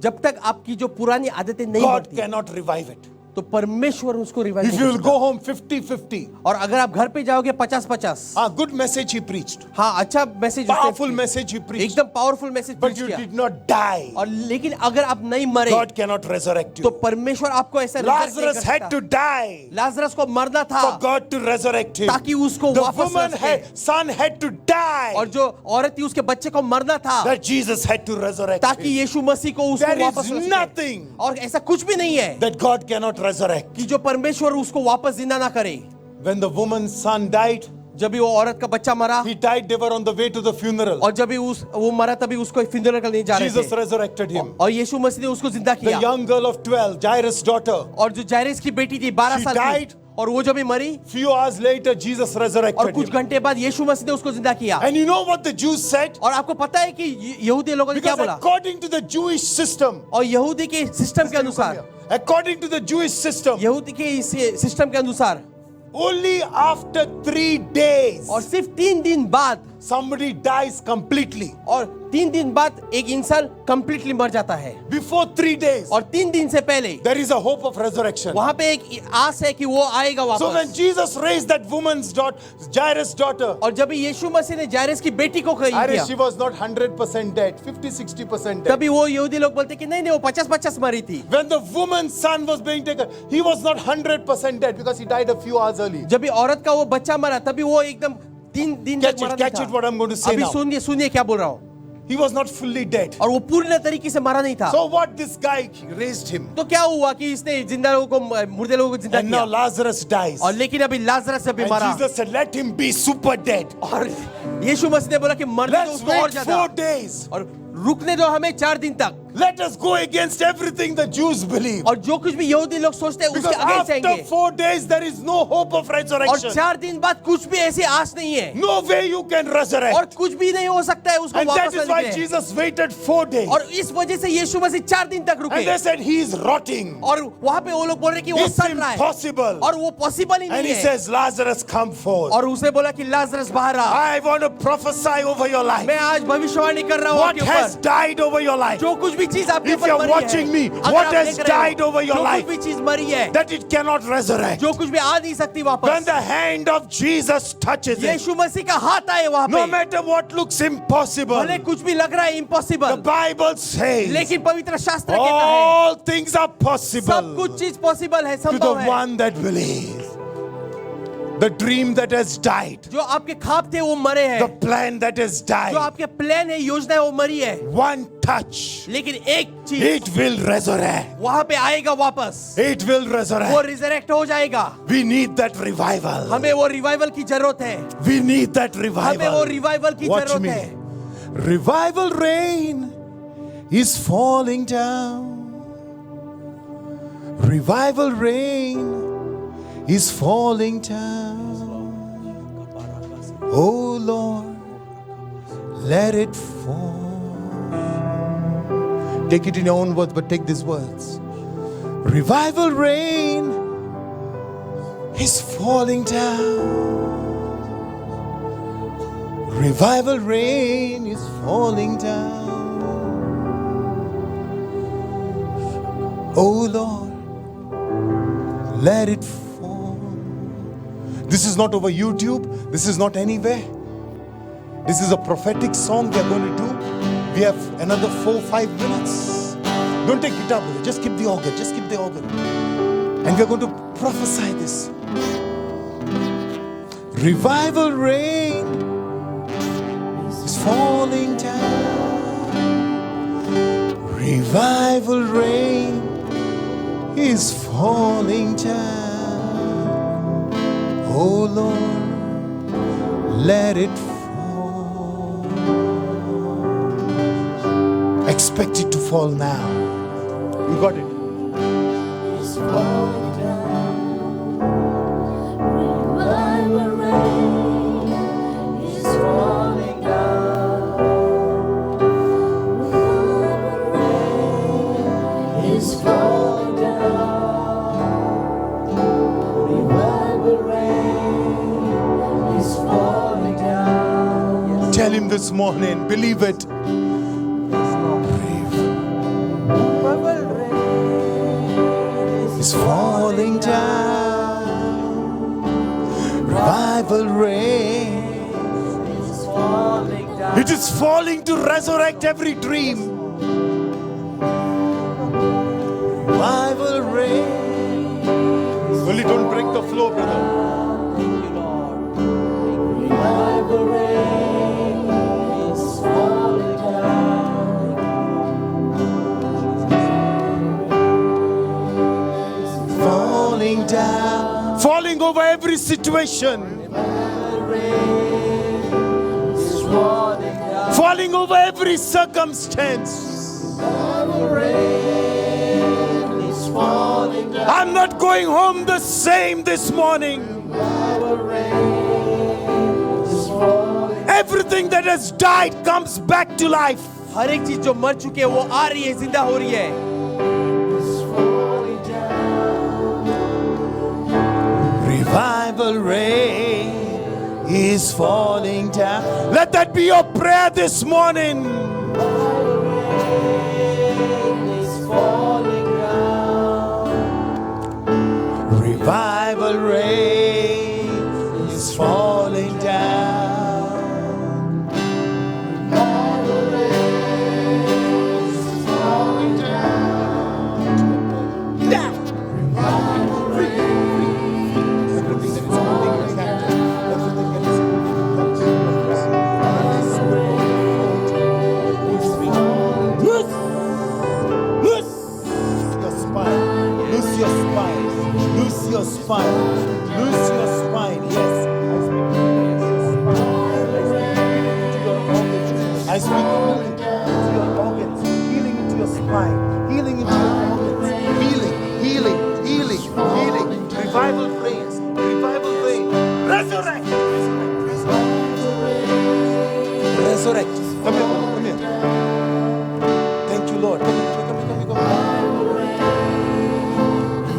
जब तक आपकी जो पुरानी आदतें नहीं God मरती, cannot revive it. तो परमेश्वर उसको रिवाइव If नहीं you कर will सकता. go home 50-50, और अगर आप घर पे जाओगे 50-50, good message he preached, हाँ अच्छा message, powerful message he preached, एकदम powerful message but preach you किया. did not die. और लेकिन अगर आप नहीं मरे God cannot resurrect तो you. परमेश्वर आपको ऐसा resurrect नहीं Lazarus कर had सकता. to die लाजरस को मरना था for God to resurrect him. ताकि उसको The वापस woman ला सके. had, son had to die और जो औरत थी उसके बच्चे को मरना था that Jesus had to resurrect ताकि him. यीशु मसीह को उसको There वापस is ला सके. nothing और ऐसा कुछ भी नहीं है that God cannot resurrect. कि जो परमेश्वर उसको वापस जिंदा ना करे. When the woman's son died, जब भी वो औरत का बच्चा मरा he died, they were on the way to the funeral. और जब भी वो मरा तभी उसको फ्यूनरल करने जा रहे Jesus थे resurrected him. और यीशु मसीह ने उसको जिंदा The किया. young girl of 12, Jairus' daughter, और जो जायरस की बेटी थी 12 She साल died. की, और वो जब भी मरी few hours later, Jesus और resurrected कुछ him. घंटे बाद यीशु मसीह ने उसको जिंदा किया. And you know what the Jews said? और आपको पता है कि यहूदी लोगों ने क्या Because बोला? according to the Jewish system, और यहूदी के सिस्टम के अनुसार, according to the Jewish system, यहूदी के इस सिस्टम के अनुसार, only after 3 days, और सिर्फ 3 दिन बाद, somebody dies completely. और 3 दिन बाद एक इंसान कंप्लीटली मर जाता है. Before 3 days, और 3 दिन से पहले there is a hope of resurrection. वहां पे एक आस है कि वो आएगा So when वापस. Jesus raised that woman's daughter, Jairus' daughter, और जब भी यीशु मसीह ने जायरस की बेटी को कही Aare, किया, she was not 100% dead, 50-60% dead. तभी वो यहूदी लोग बोलते कि नहीं नहीं वो 50-50 मरी थी. When the woman's son was being taken, he was not 100% dead because he died a few hours early. जब भी औरत का वो बच्चा मरा तभी वो एकदम 3 दिन तक मरा नहीं Catch it what I'm going to था. say अभी now. सुनिए क्या बोल रहा हूँ. He was not fully dead. और वो पूर्ण तरीके से मरा नहीं था. So what this guy raised him. तो क्या हुआ कि इसने जिंदा लोगों को, मुर्दे लोगों को जिंदा And now किया. Lazarus dies. और लेकिन अभी लाजरस से भी And मरा. Jesus said, let him be super dead. और यीशु मसीह ने बोला कि मरने दो Let's उसको और wait ज्यादा. 4 days. और रुकने दो हमें 4 दिन तक. Let us go against everything the Jews believe. और जो कुछ भी यहूदी लोग सोचते हैं Because उसके आगे after जाएंगे. 4 days, there is no hope of और resurrection. 4 दिन बाद कुछ भी ऐसी आस नहीं है. No way you can resurrect. और कुछ भी नहीं हो सकता है उसको And that वापस is लाने why के लिए. Jesus waited 4 days. और इस वजह से यीशु मसीह 4 दिन तक And रुके. they said he is rotting. और वहां पे वो लोग बोल रहे कि वो It's सड़ रहा है. impossible. और वो पॉसिबल ही And नहीं he है. says, Lazarus, come forth. और उसने बोला कि लाजरस बाहर आ. I want to prophesy over your life. मैं आज भविष्यवाणी कर रहा हूँ What आपके has ऊपर. died over your life? जो कुछ भी चीज आपके If ऊपर you're मरी watching है, me, अगर what आप has देख रहे हो, died over your जो life? कुछ भी चीज मरी है, That it cannot resurrect. जो कुछ भी आ नहीं सकती When वापस. the hand of Jesus touches it, यीशु मसीह का हाथ आए वहां no पे, matter what looks impossible, भले कुछ भी लग रहा है the इम्पॉसिबल, Bible says लेकिन पवित्र शास्त्र कहता है all things are सब possible कुछ चीज पॉसिबल है, to the संभव है one that believes. The dream that has died. जो आपके ख्वाब थे वो मरे हैं, The plan that has जो died. आपके प्लान है, योजना है, वो मरी है, One touch. लेकिन एक चीज It will resurrect. वहां पे आएगा वापस, It will वो resurrect. रिजरेक्ट हो जाएगा। We need that revival. हमें वो रिवाइवल की जरूरत है, We need that हमें वो revival. रिवाइवल की Watch जरूरत me. है। Revival rain is falling down. Revival rain is falling down. Oh Lord, let it fall. Take it in your own words, but take these words. Revival rain is falling down. Revival rain is falling down. Oh Lord, let it fall. This is not over YouTube. This is not anywhere. This is a prophetic song we are going to do. We have another 4-5 minutes. Don't take guitar, brother. Just keep the organ. Just keep the organ. And we are going to prophesy this. Revival rain is falling down. Revival rain is falling down. Oh Lord, let it fall. Expect it to fall now. You got it. It's falling down. Revival rain is falling down. Revival rain is falling down. Revival rain is falling down. Tell him this morning. Believe it. Revival rain It's falling down. Revival rain. is falling down. It is falling to resurrect every dream. Revival rain. Only don't break the floor, brother. Thank you, Lord. Revival rain is falling down. Falling down. Falling over every situation. Revival rain is falling down. Falling over every circumstance. Revival rain is falling down. I'm not going home the same this morning. Revival rain is falling. Everything that has died comes back to life. हर एक चीज जो मर चुकी है वो आ रही है, जिंदा हो रही है। Is falling down. Revival rain is falling down. Let that be your prayer this morning. Revival rain is falling down. Revival rain is falling down. Revival rain is falling down. Revival rain is falling down. Loose your spine. Loose your spine. Loose your spine. Yes. I speak healing into your organs. Healing into your spine. Healing into your organs. Healing, healing, healing, healing. Revival praise. Revival praise. Resurrect. Resurrect. Come here, come here. Thank you, Lord. Come here, come here, come here, come here.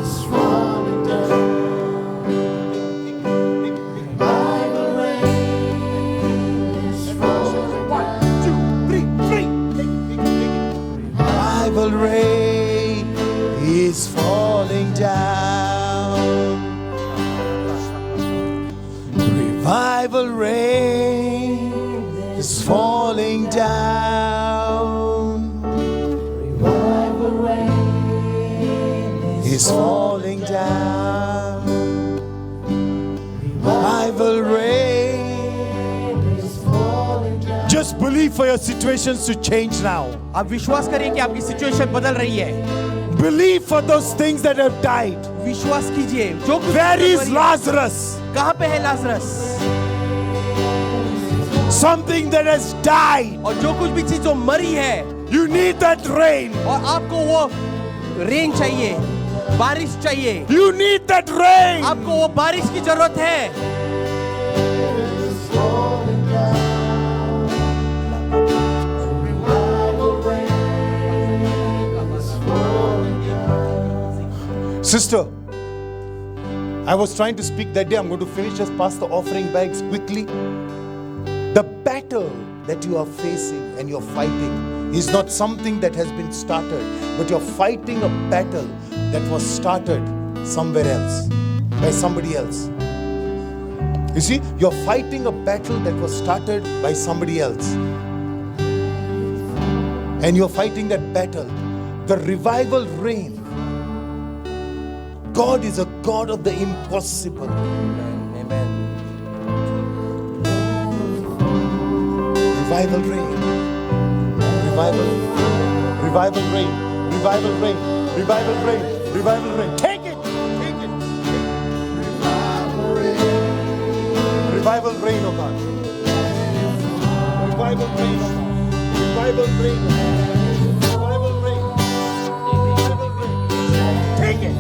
Is falling down. Revival rain is falling down. 1, 2, 3, 3. Revival rain is falling down. Revival rain is falling down. Revival rain Is falling down. is Just believe for your situations to change now. आप विश्वास करिए कि आपकी situation बदल रही है। Believe for those things that have died. विश्वास कीजिए जो कुछ Where is मरी है। Lazarus? कहाँ पे है Lazarus? Something that has died. और जो कुछ भी चीज जो मरी है You need that rain. और आपको वो रेन चाहिए, बारिश चाहिए, You need that rain. आपको वो बारिश की जरूरत है। Sister, I was trying to speak that day. I'm going to finish, just pass the offering bags quickly. The battle that you are facing and you're fighting is not something that has been started, but you're fighting a battle that was started somewhere else, by somebody else. You see, you're fighting a battle that was started by somebody else. And you're fighting that battle. The revival reign. God is a God of the impossible. Amen. Revival reign. Revival. Revival reign. Revival reign. Revival reign. Revival reign. Take it. Take it. Revival reign, oh God. Revival reign, oh God. Revival reign. Oh God. Revival reign. Revival reign. Take it.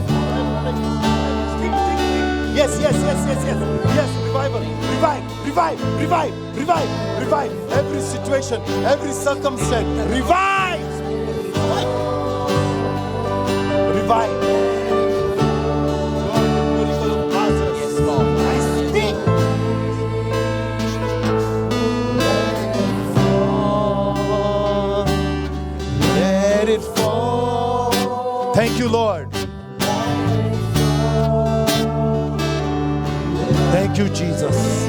Yes, yes, yes, yes, yes. Yes, revival. Revive, revive, revive, revive, revive. Every situation, every circumstance. Revive. Revive. Lord, the miracle of Lazarus. Yes, Lord. I speak. Let it fall. Thank you, Lord. Thank you, Jesus.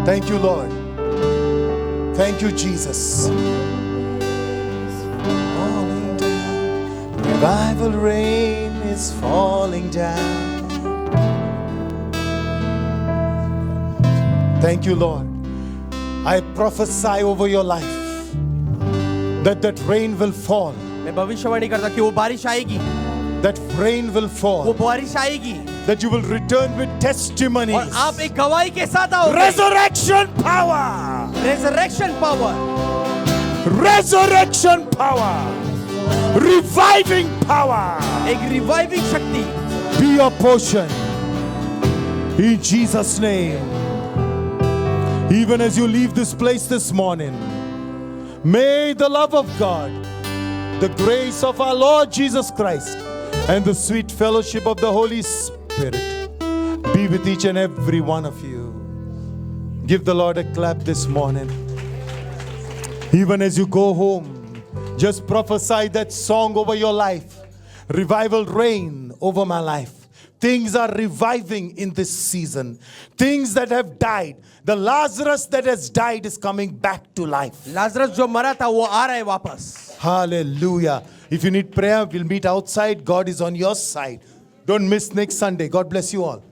Thank you, Lord. Thank you, Jesus. Falling down. Revival rain is falling down. Thank you, Lord. I prophesy over your life that that rain will fall. मैं भविष्यवाणी करता कि वो बारिश आएगी, That rain will वो fall. बारिश आएगी That you will return with testimonies. और आप एक गवाही के साथ आओगे। Resurrection power. Resurrection power, Resurrection power. Reviving power. एक रिवाइविंग शक्ति Be your portion. In Jesus' name. Even as you leave this place this morning, may the love of God, the grace of our Lord Jesus Christ, and the sweet fellowship of the Holy Spirit be with each and every one of you. Give the Lord a clap this morning. Even as you go home, just prophesy that song over your life. Revival reign over my life. Things are reviving in this season. Things that have died. The Lazarus that has died is coming back to life. Lazarus जो मरा था वो आ रहा है वापस। Hallelujah. If you need prayer, we'll meet outside. God is on your side. Don't miss next Sunday. God bless you all.